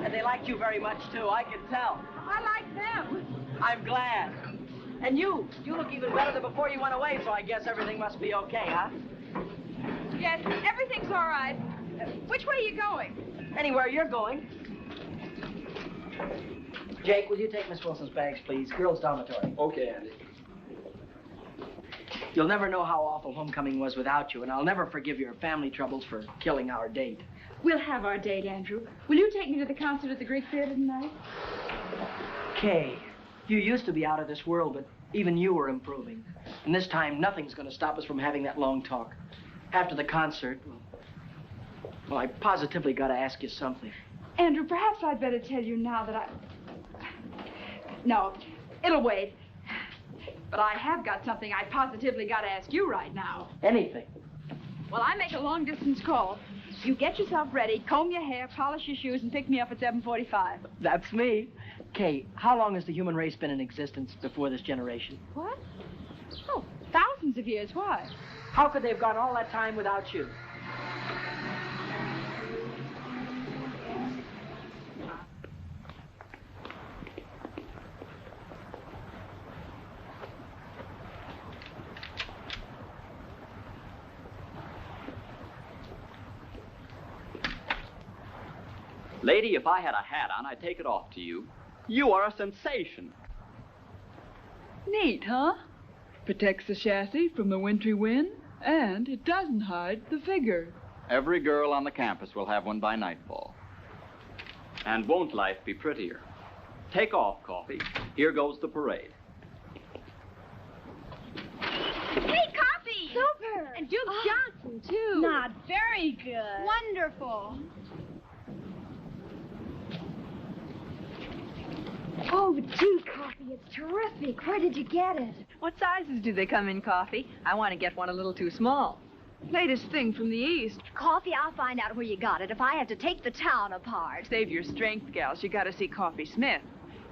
And they liked you very much, too. I can tell. I like them. I'm glad. And you look even better than before you went away, so I guess everything must be okay, huh? Yes, everything's all right. Which way are you going? Anywhere you're going. Jake, will you take Miss Wilson's bags, please? Girls' dormitory. Okay, Andy. You'll never know how awful homecoming was without you, and I'll never forgive your family troubles for killing our date. We'll have our date, Andrew. Will you take me to the concert at the Greek Theater tonight? Kay, you used to be out of this world, but even you were improving. And this time, nothing's going to stop us from having that long talk. After the concert, well, I positively got to ask you something. Andrew, perhaps I'd better tell you now that No, it'll wait. But I have got something I positively got to ask you right now. Anything. Well, I make a long-distance call. You get yourself ready, comb your hair, polish your shoes, and pick me up at 7:45. That's me. Kay, how long has the human race been in existence before this generation? What? Oh, thousands of years. Why? How could they have gone all that time without you? Lady, if I had a hat on, I'd take it off to you. You are a sensation. Neat, huh? Protects the chassis from the wintry wind, and it doesn't hide the figure. Every girl on the campus will have one by nightfall. And won't life be prettier? Take off, Coffee. Here goes the parade. Hey, Coffee! Super! And Duke Johnson, too. Not very good. Wonderful. Oh, gee, Coffee, it's terrific. Where did you get it? What sizes do they come in, Coffee? I want to get one a little too small. Latest thing from the East. Coffee, I'll find out where you got it if I have to take the town apart. Save your strength, gals. You got to see Coffee Smith,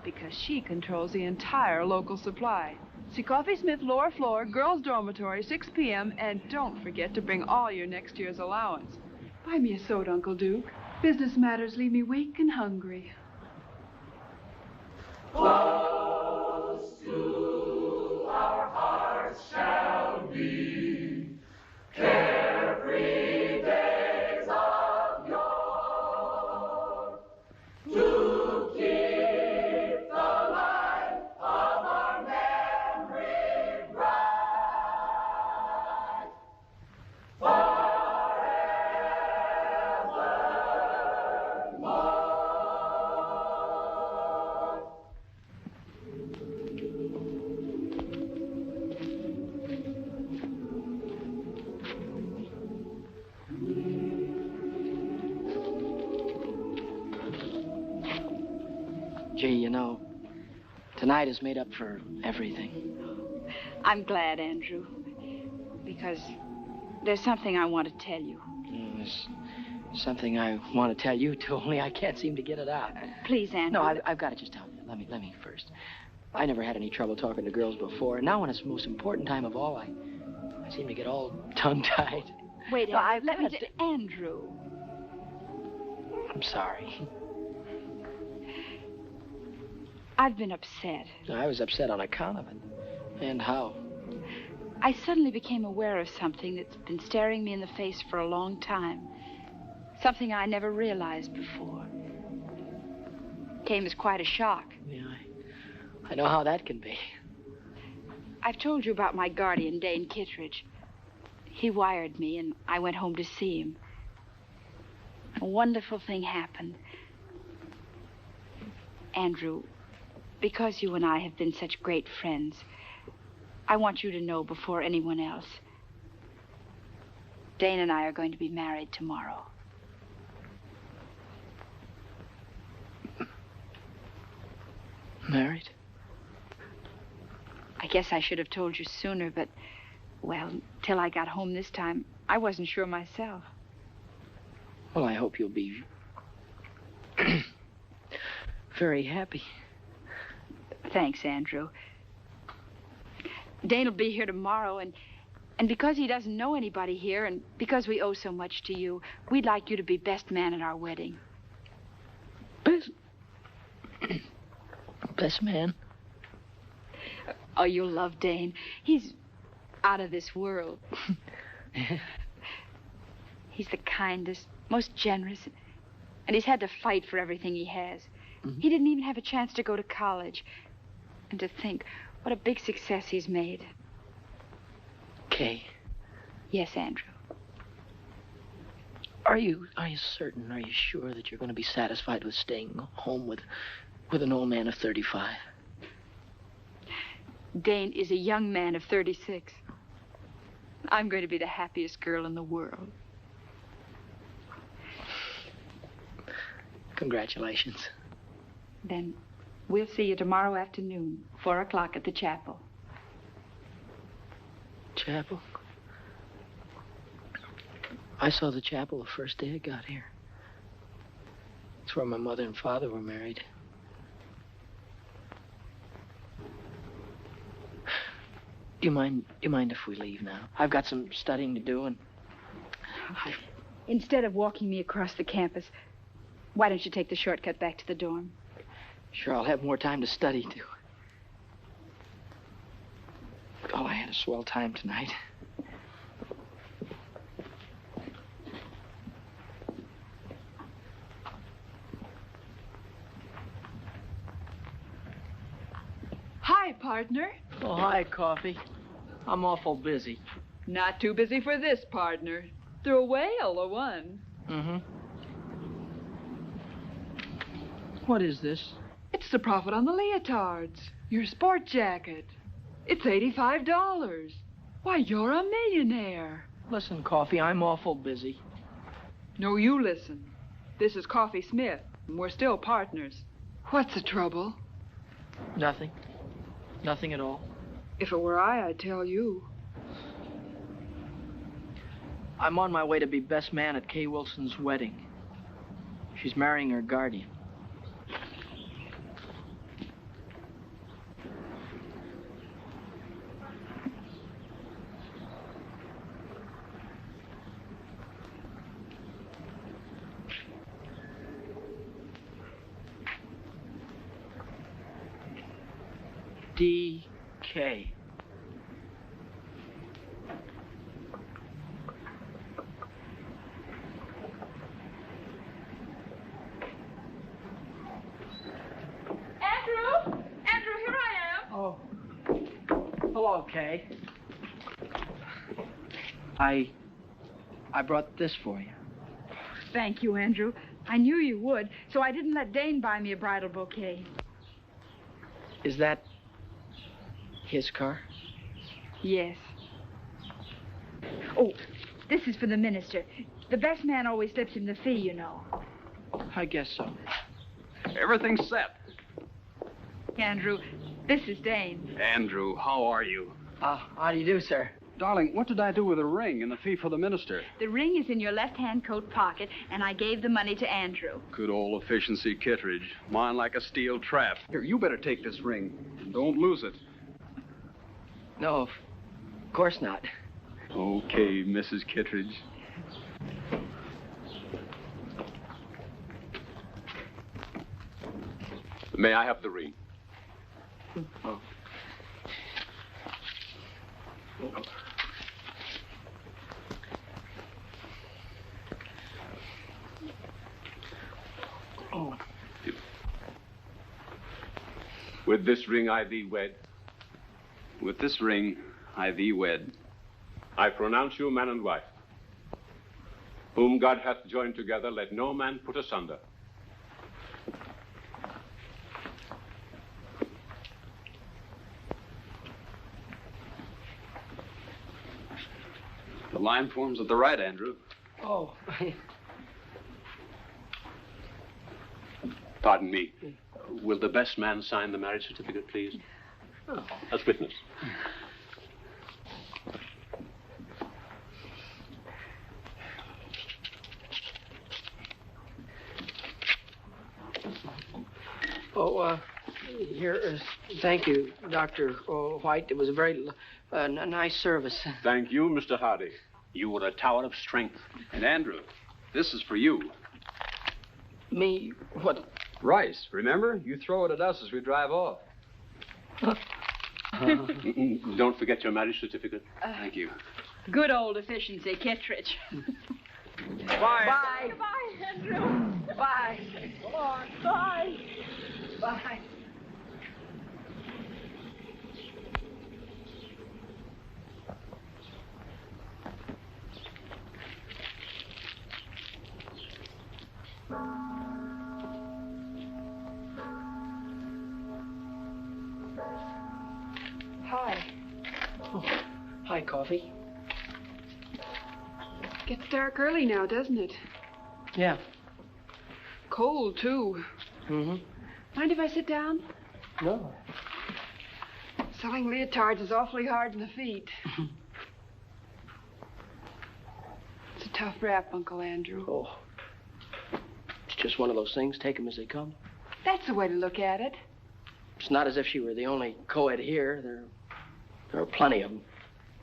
because she controls the entire local supply. See Coffee Smith, lower floor, girls' dormitory, 6 p.m., and don't forget to bring all your next year's allowance. Buy me a soda, Uncle Duke. Business matters leave me weak and hungry. Close to our hearts shall be carefree days of yore, to keep the light of our memory bright forevermore. Gee, you know, tonight is made up for everything. I'm glad, Andrew, because there's something I want to tell you. There's something I want to tell you, too, only I can't seem to get it out. Please, Andrew. No, I've got to just tell you. Let me first. I never had any trouble talking to girls before, and now when it's the most important time of all, I seem to get all tongue-tied. Wait, No, I've let me got to- Andrew. I'm sorry. I've been upset. I was upset on account of it. And how? I suddenly became aware of something that's been staring me in the face for a long time. Something I never realized before. Came as quite a shock. Yeah, I know how that can be. I've told you about my guardian, Dane Kittredge. He wired me, and I went home to see him. A wonderful thing happened. Andrew, because you and I have been such great friends, I want you to know before anyone else. Dane and I are going to be married tomorrow. Married? I guess I should have told you sooner, but, well, till I got home this time, I wasn't sure myself. Well, I hope you'll be very happy. Thanks, Andrew. Dane will be here tomorrow, and because he doesn't know anybody here, and because we owe so much to you, we'd like you to be best man at our wedding. Best man? Oh, you'll love Dane. He's out of this world. He's the kindest, most generous, and he's had to fight for everything he has. Mm-hmm. He didn't even have a chance to go to college. And to think what a big success he's made. Kay. Yes, Andrew. Are you certain, are you sure that you're going to be satisfied with staying home with an old man of 35? Dane is a young man of 36. I'm going to be the happiest girl in the world. Congratulations. Then we'll see you tomorrow afternoon, 4 o'clock at the chapel. chapel? I saw the chapel the first day I got here. It's where my mother and father were married. Do you mind if we leave now? I've got some studying to do, and Instead of walking me across the campus, why don't you take the shortcut back to the dorm? sure I'll have more time to study, too. Oh, I had a swell time tonight. Hi, partner. Oh, hi, Coffee. I'm awful busy. Not too busy for this, partner. They're a whale, a one. Mm-hmm. What is this? It's the profit on the leotards. Your sport jacket. It's $85. Why, you're a millionaire. Listen, Coffee, I'm awful busy. No, you listen. This is Coffee Smith, and we're still partners. What's the trouble? Nothing. Nothing at all. If it were I, I'd tell you. I'm on my way to be best man at Kay Wilson's wedding. She's marrying her guardian. D.K. Andrew, here I am. Oh. Hello, Kay. I brought this for you. Thank you, Andrew. I knew you would, so I didn't let Dane buy me a bridal bouquet. Is that his car? Yes. Oh, this is for the minister. The best man always slips him the fee, you know. I guess so. Everything's set. Andrew, this is Dane. Andrew, how are you? How do you do, sir? Darling, what did I do with the ring and the fee for the minister? The ring is in your left-hand coat pocket, and I gave the money to Andrew. Good old efficiency Kittredge. Mine like a steel trap. Here, you better take this ring. Don't lose it. No, of course not. Okay, Mrs. Kittredge. May I have the ring? Oh. Oh. With this ring I thee wed. With this ring I thee wed. I pronounce you man and wife. Whom God hath joined together, let no man put asunder. The line forms at the right, Andrew. Oh. Pardon me. Will the best man sign the marriage certificate, please? Oh. As witness. Oh, here is, thank you, Dr. White. It was a very nice service. Thank you, Mr. Hardy. You were a tower of strength. And Andrew, this is for you. Me? What? Rice, remember? You throw it at us as we drive off. Don't forget your marriage certificate. Thank you. Good old efficiency, Kittredge. Bye. Bye. Bye, Andrew. Bye. Come on. Bye. Bye. Hi. Oh, hi, Coffee. Gets dark early now, doesn't it? Yeah. Cold, too. Mm-hmm. Mind if I sit down? No. Selling leotards is awfully hard on the feet. tough rap, Uncle Andrew. Oh. It's just one of those things. Take them as they come. That's the way to look at it. It's not as if she were the only co-ed here. There are plenty of them.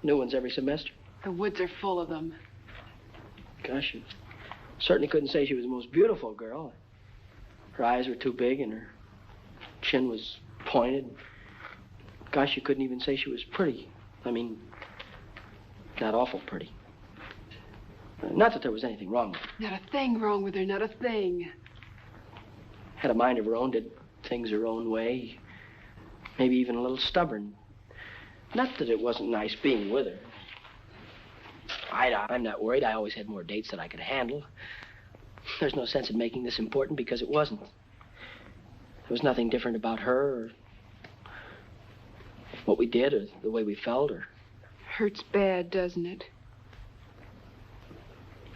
New ones every semester. The woods are full of them. Gosh, you certainly couldn't say she was the most beautiful girl. Her eyes were too big and her chin was pointed. Gosh, you couldn't even say she was pretty. I mean, not awful pretty. Not that there was anything wrong with her. Not a thing wrong with her, not a thing. Had a mind of her own, did things her own way. Maybe even a little stubborn. Not that it wasn't nice being with her. I'm not worried. I always had more dates than I could handle. There's no sense in making this important because it wasn't. There was nothing different about her or what we did or the way we felt or... Hurts bad, doesn't it?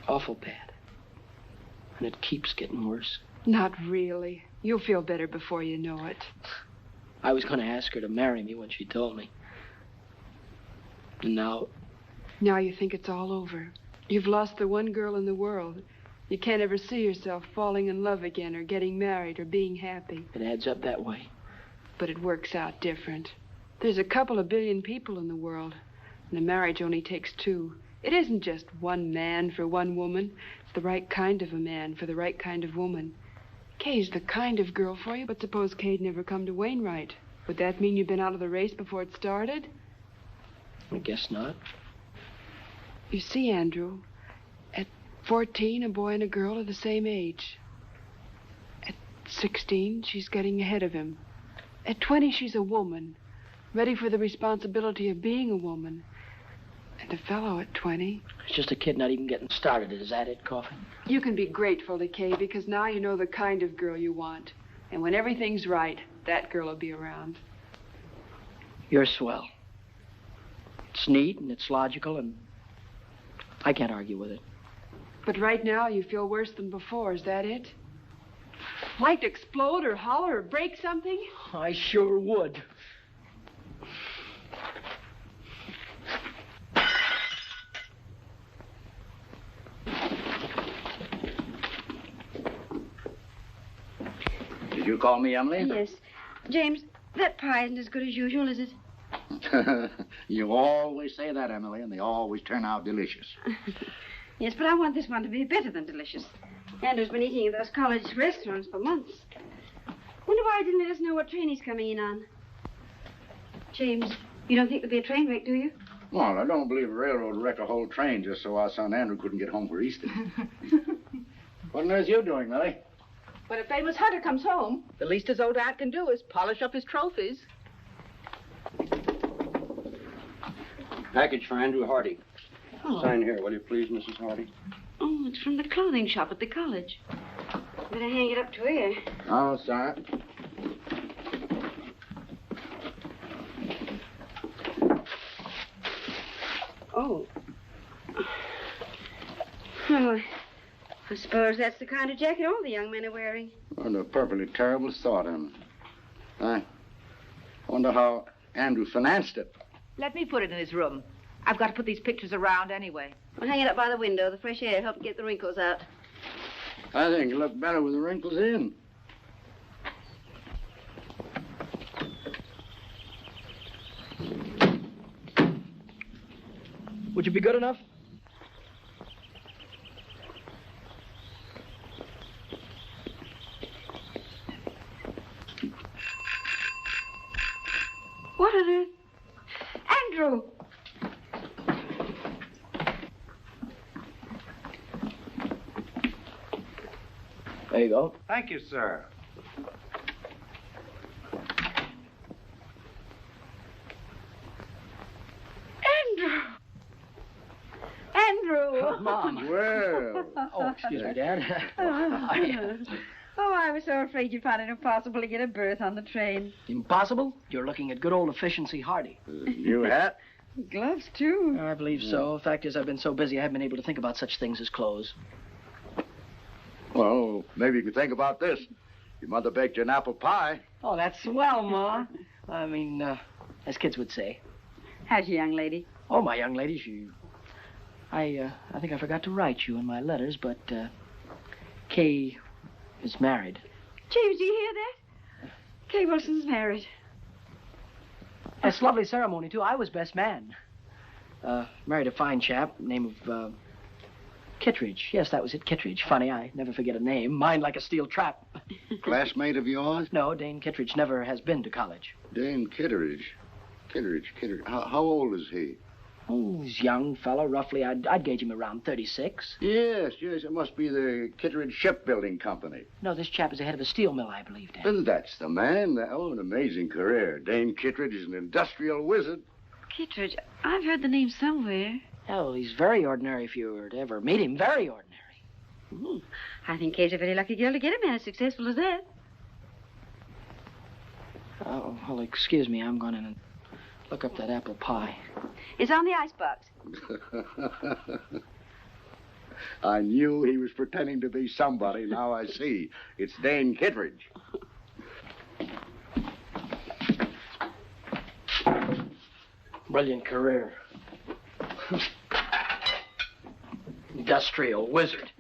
Awful bad. And it keeps getting worse. Not really. You'll feel better before you know it. I was going to ask her to marry me when she told me. And now... Now you think it's all over. You've lost the one girl in the world. You can't ever see yourself falling in love again or getting married or being happy. It adds up that way. But it works out different. There's a couple of billion people in the world, and a marriage only takes two. It isn't just one man for one woman. It's the right kind of a man for the right kind of woman. Kay's the kind of girl for you, but suppose Kay'd never come to Wainwright. Would that mean you'd been out of the race before it started? I guess not. You see, Andrew, at 14, a boy and a girl are the same age. At 16, she's getting ahead of him. At 20, she's a woman, ready for the responsibility of being a woman. And a fellow at 20... It's just a kid not even getting started. Is that it, Coffee? You can be grateful to Kay because now you know the kind of girl you want. And when everything's right, that girl will be around. You're swell. It's neat and it's logical and I can't argue with it. But right now you feel worse than before. Is that it? Like to explode or holler or break something? I sure would. Did you call me, Emily? Yes. James, that pie isn't as good as usual, is it? You always say that, Emily, and they always turn out delicious. Yes, but I want this one to be better than delicious. Andrew's been eating at those college restaurants for months. Wonder why he didn't let us know what train he's coming in on. James, you don't think there'll be a train wreck, do you? Well, I don't believe a railroad wrecked a whole train just so our son Andrew couldn't get home for Easter. What on earth are you doing, Millie? When a famous hunter comes home, the least his old aunt can do is polish up his trophies. Package for Andrew Hardy. Oh. Sign here, will you please, Mrs. Hardy? Oh, it's from the clothing shop at the college. Better hang it up to here. Oh, sorry. Oh. Well, I suppose that's the kind of jacket all the young men are wearing. What a perfectly terrible thought, Emily. I wonder how Andrew financed it. Let me put it in his room. I've got to put these pictures around anyway. Well, hang it up by the window. The fresh air helps get the wrinkles out. I think it'll look better with the wrinkles in. Would you be good enough? What on earth? Andrew! There you go. Thank you, sir. Andrew! Mom. Well. Oh, excuse me, Dad. Oh, I was so afraid you'd find it impossible to get a berth on the train. Impossible? You're looking at good old efficiency Hardy. New hat? Gloves, too. I believe so. The fact is, I've been so busy I haven't been able to think about such things as clothes. Well, maybe you could think about this. Your mother baked you an apple pie. Oh, that's swell, Ma. I mean, as kids would say. How's your young lady? Oh, my young lady, she... I think I forgot to write you in my letters, but Kay is married. James, do you hear that? Kay Wilson's married. That's a lovely ceremony, too. I was best man. Married a fine chap, name of Kittredge. Yes, that was it, Kittredge. Funny, I never forget a name. Mine like a steel trap. Classmate of yours? No, Dane Kittredge never has been to college. Dane Kittredge. Kittredge. How old is he? Oh, he's a young fellow, roughly. I'd gauge him around 36. Yes. It must be the Kittredge Shipbuilding Company. No, this chap is the head of a steel mill, I believe, Dad. Well, that's the man. Oh, an amazing career. Dane Kittredge is an industrial wizard. Kittredge, I've heard the name somewhere. Oh, he's very ordinary if you were to ever meet him. Very ordinary. I think Kay's a very lucky girl to get a man as successful as that. Oh, well, excuse me. I'm going in and look up that apple pie. It's on the icebox. I knew he was pretending to be somebody. Now I see. It's Dane Kittredge. Brilliant career. Industrial wizard.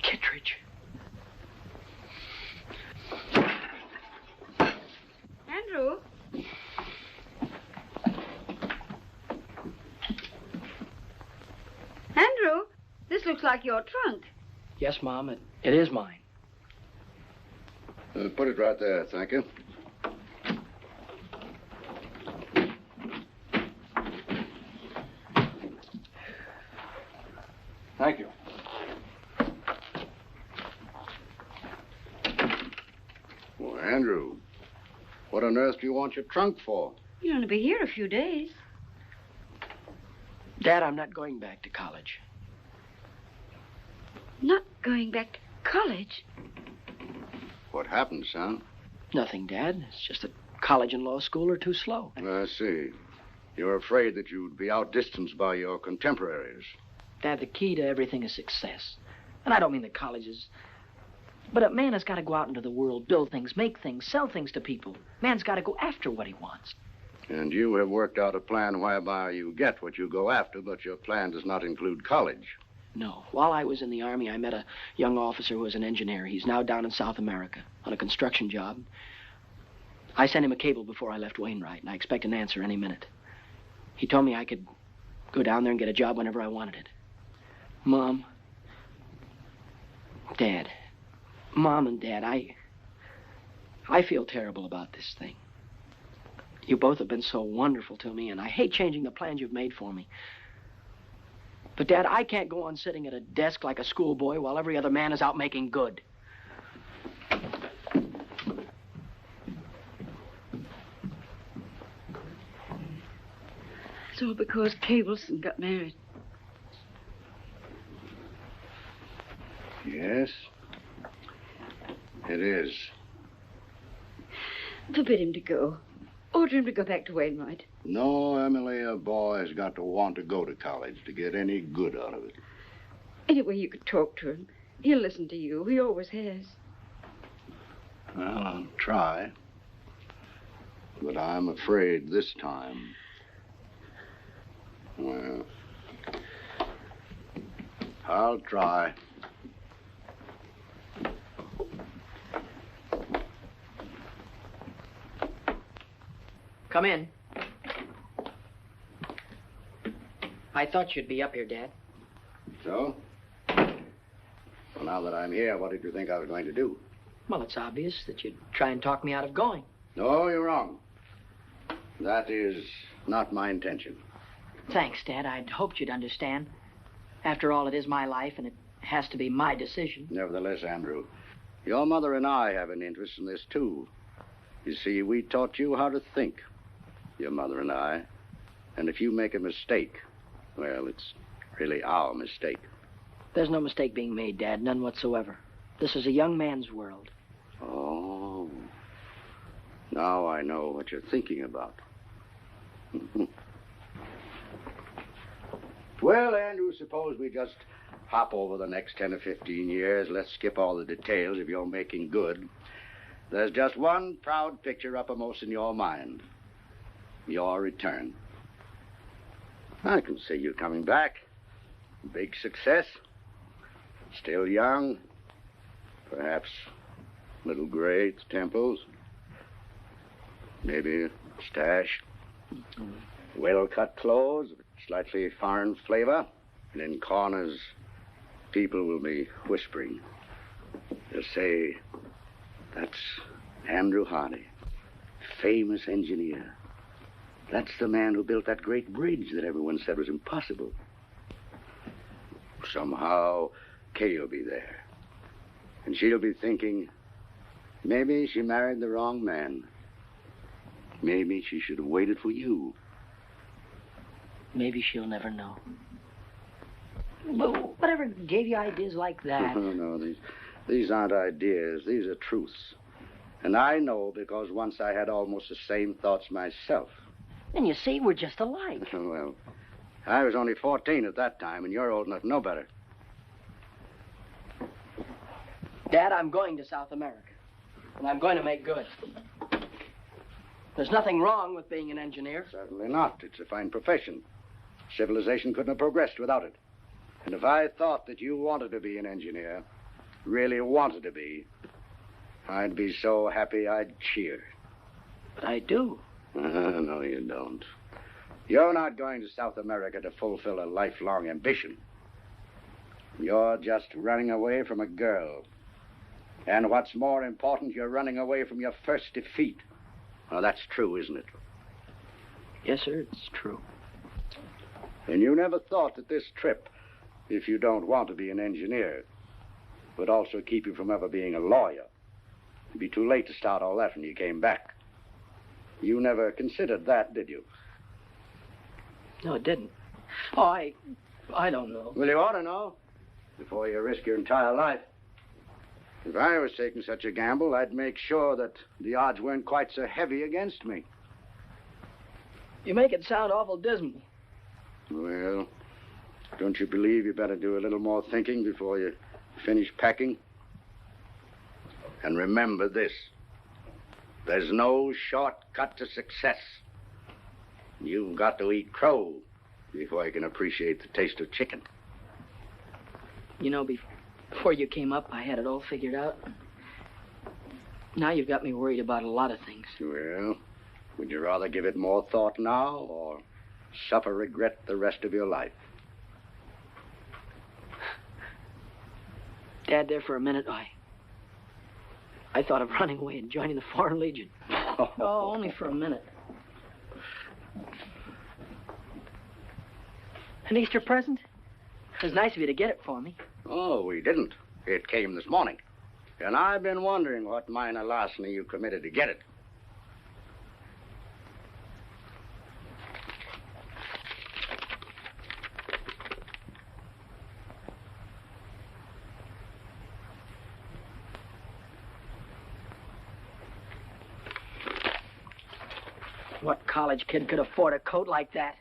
Kittredge. Andrew? Andrew, this looks like your trunk. Yes, Mom, it is mine. Put it right there, thank you. Thank you. Well, Andrew, what on earth do you want your trunk for? You're going to be here a few days. Dad, I'm not going back to college. Not going back to college? What happened, son? Nothing, Dad. It's just that college and law school are too slow. I see. You're afraid that you'd be outdistanced by your contemporaries. Dad, the key to everything is success. And I don't mean that colleges... But a man has got to go out into the world, build things, make things, sell things to people. Man's got to go after what he wants. And you have worked out a plan whereby you get what you go after, but your plan does not include college. No. While I was in the Army, I met a young officer who was an engineer. He's now down in South America on a construction job. I sent him a cable before I left Wainwright, and I expect an answer any minute. He told me I could go down there and get a job whenever I wanted it. Mom, Dad, Mom and Dad, I feel terrible about this thing. You both have been so wonderful to me, and I hate changing the plans you've made for me. But, Dad, I can't go on sitting at a desk like a schoolboy while every other man is out making good. It's all because Kay Wilson got married. Yes, it is. Forbid him to go. Order him to go back to Wainwright. No, Emily, a boy has got to want to go to college to get any good out of it. Anyway, you could talk to him. He'll listen to you. He always has. Well, I'll try. But I'm afraid this time... Well, I'll try. Come in. I thought you'd be up here, Dad. So? Well, now that I'm here, what did you think I was going to do? Well, it's obvious that you'd try and talk me out of going. No, you're wrong. That is not my intention. Thanks, Dad. I'd hoped you'd understand. After all, it is my life, and it has to be my decision. Nevertheless, Andrew, your mother and I have an interest in this, too. You see, we taught you how to think, your mother and I. And if you make a mistake, well, it's really our mistake. There's no mistake being made, Dad, none whatsoever. This is a young man's world. Oh. Now I know what you're thinking about. Well, Andrew, suppose we just hop over the next 10 or 15 years. Let's skip all the details if you're making good. There's just one proud picture uppermost in your mind. your return. I can see you coming back. Big success. Still young. Perhaps a little gray at the temples. Maybe a mustache. Well-cut clothes, slightly foreign flavor. And in corners, people will be whispering. They'll say, that's Andrew Hardy, famous engineer. That's the man who built that great bridge that everyone said was impossible. Somehow, Kay will be there. And she'll be thinking, maybe she married the wrong man. Maybe she should have waited for you. Maybe she'll never know. But whatever gave you ideas like that? No, these aren't ideas. These are truths. And I know because once I had almost the same thoughts myself. And you see, we're just alike. Well, I was only 14 at that time, and you're old enough to know better. Dad, I'm going to South America. And I'm going to make good. There's nothing wrong with being an engineer. Certainly not. It's a fine profession. Civilization couldn't have progressed without it. And if I thought that you wanted to be an engineer, really wanted to be, I'd be so happy I'd cheer. But I do. No, you don't. You're not going to South America to fulfill a lifelong ambition. You're just running away from a girl. And what's more important, you're running away from your first defeat. Well, that's true, isn't it? Yes, sir, it's true. And you never thought that this trip, if you don't want to be an engineer, would also keep you from ever being a lawyer. It'd be too late to start all that when you came back. You never considered that, did you? No, it didn't. Oh, I don't know. Well, you ought to know before you risk your entire life. If I was taking such a gamble, I'd make sure that the odds weren't quite so heavy against me. You make it sound awful dismal. Well, don't you believe you better do a little more thinking before you finish packing? And remember this. There's no shortcut to success. You've got to eat crow before you can appreciate the taste of chicken. You know, before you came up, I had it all figured out. Now you've got me worried about a lot of things. Well, would you rather give it more thought now or suffer regret the rest of your life? Dad, there for a minute, I thought of running away and joining the Foreign Legion. Oh, only for a minute. An Easter present? It was nice of you to get it for me. Oh, we didn't. It came this morning. And I've been wondering what minor larceny you committed to get it. What college kid could afford a coat like that?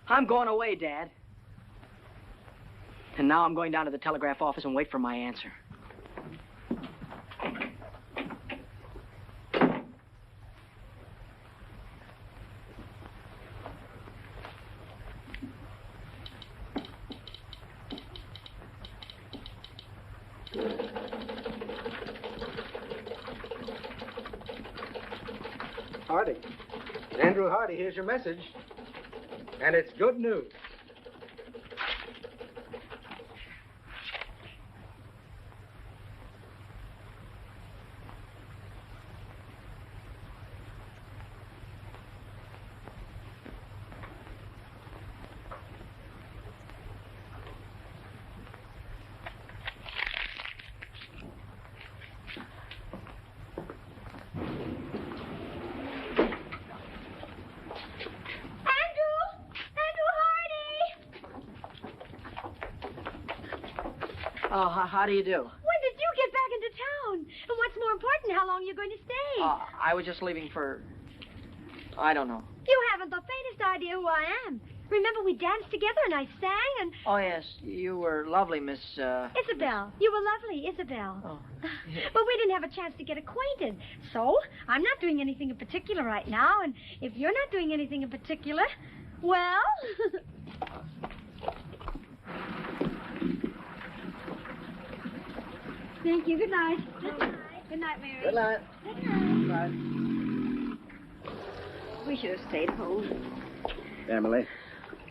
I'm going away, Dad. And now I'm going down to the telegraph office and wait for my answer. Hardy. Andrew Hardy, here's your message. And it's good news. Oh, how do you do? When did you get back into town? And what's more important, how long are you going to stay? I was just leaving for... I don't know. You haven't the faintest idea who I am. Remember we danced together and I sang and... Oh, yes. You were lovely, Miss, Isabel. You were lovely, Isabel. Oh. But we didn't have a chance to get acquainted. So, I'm not doing anything in particular right now, and if you're not doing anything in particular, well... Thank you. Good night. Good night. Good night, Mary. Good night. Good night. We should have stayed home. Emily,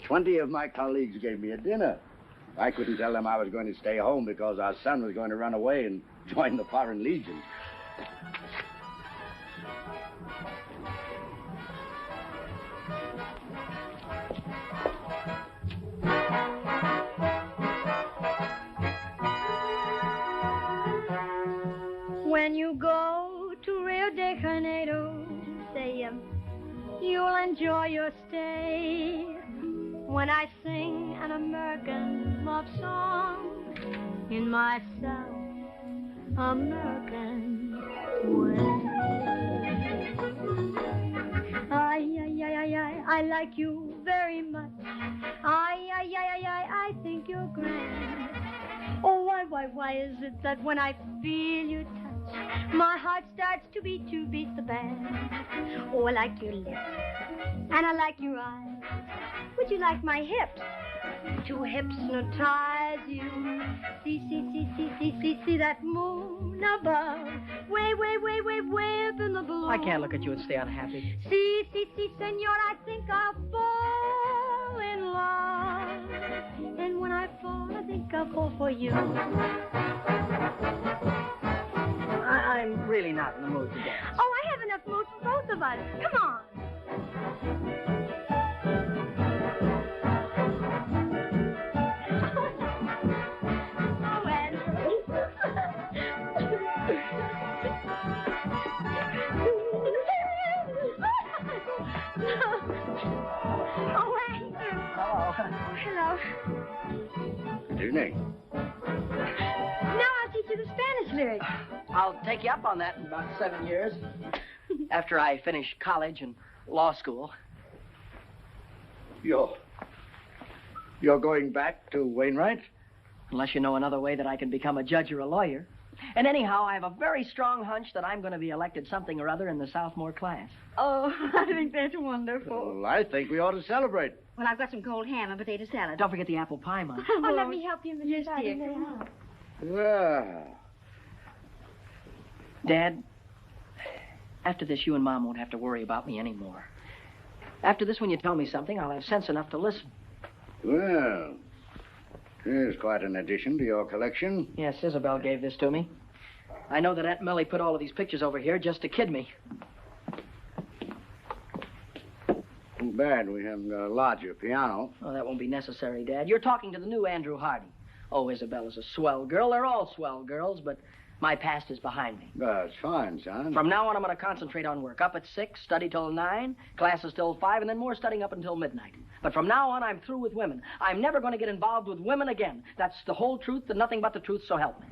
20 of my colleagues gave me a dinner. I couldn't tell them I was going to stay home because our son was going to run away and join the Foreign Legion. When you go to Rio de Janeiro, say you'll enjoy your stay. When I sing an American love song in my South American way. I like you very much. I think you're grand. Oh, why is it that when I feel you touch, my heart starts to beat the band? Oh, I like your lips, and I like your eyes. Would you like my hips to hypnotize you? See that moon above, way up in the blue. I can't look at you and stay unhappy. See, senor, I think I'll fall in love. And when I fall, I think I'll fall for you. I'm really not in the mood to dance. Oh, I have enough mood for both of us. Come on. Oh, Andrew. Oh, Andrew. Hello. Good evening. Now I'll teach you the Spanish lyrics. I'll take you up on that in about 7 years. After I finish college and law school. You're going back to Wainwright? Unless you know another way that I can become a judge or a lawyer. And anyhow, I have a very strong hunch that I'm going to be elected something or other in the sophomore class. Oh, I think that's wonderful. Well, I think we ought to celebrate. Well, I've got some cold ham and potato salad. Don't forget the apple pie, Mom. Oh, let me help you, Mrs. Yes, Hardy. dear. Well, Dad, after this, you and Mom won't have to worry about me anymore. After this, when you tell me something, I'll have sense enough to listen. well, here's quite an addition to your collection. Yes, Isabel gave this to me. I know that Aunt Millie put all of these pictures over here just to kid me. Too bad we haven't got a larger piano. Oh, that won't be necessary, Dad. You're talking to the new Andrew Hardy. Oh, Isabella's a swell girl. They're all swell girls, but my past is behind me. That's fine, son. From now on, I'm going to concentrate on work. Up at 6, study till 9, classes till 5, and then more studying up until midnight. But from now on, I'm through with women. I'm never going to get involved with women again. That's the whole truth and nothing but the truth, so help me.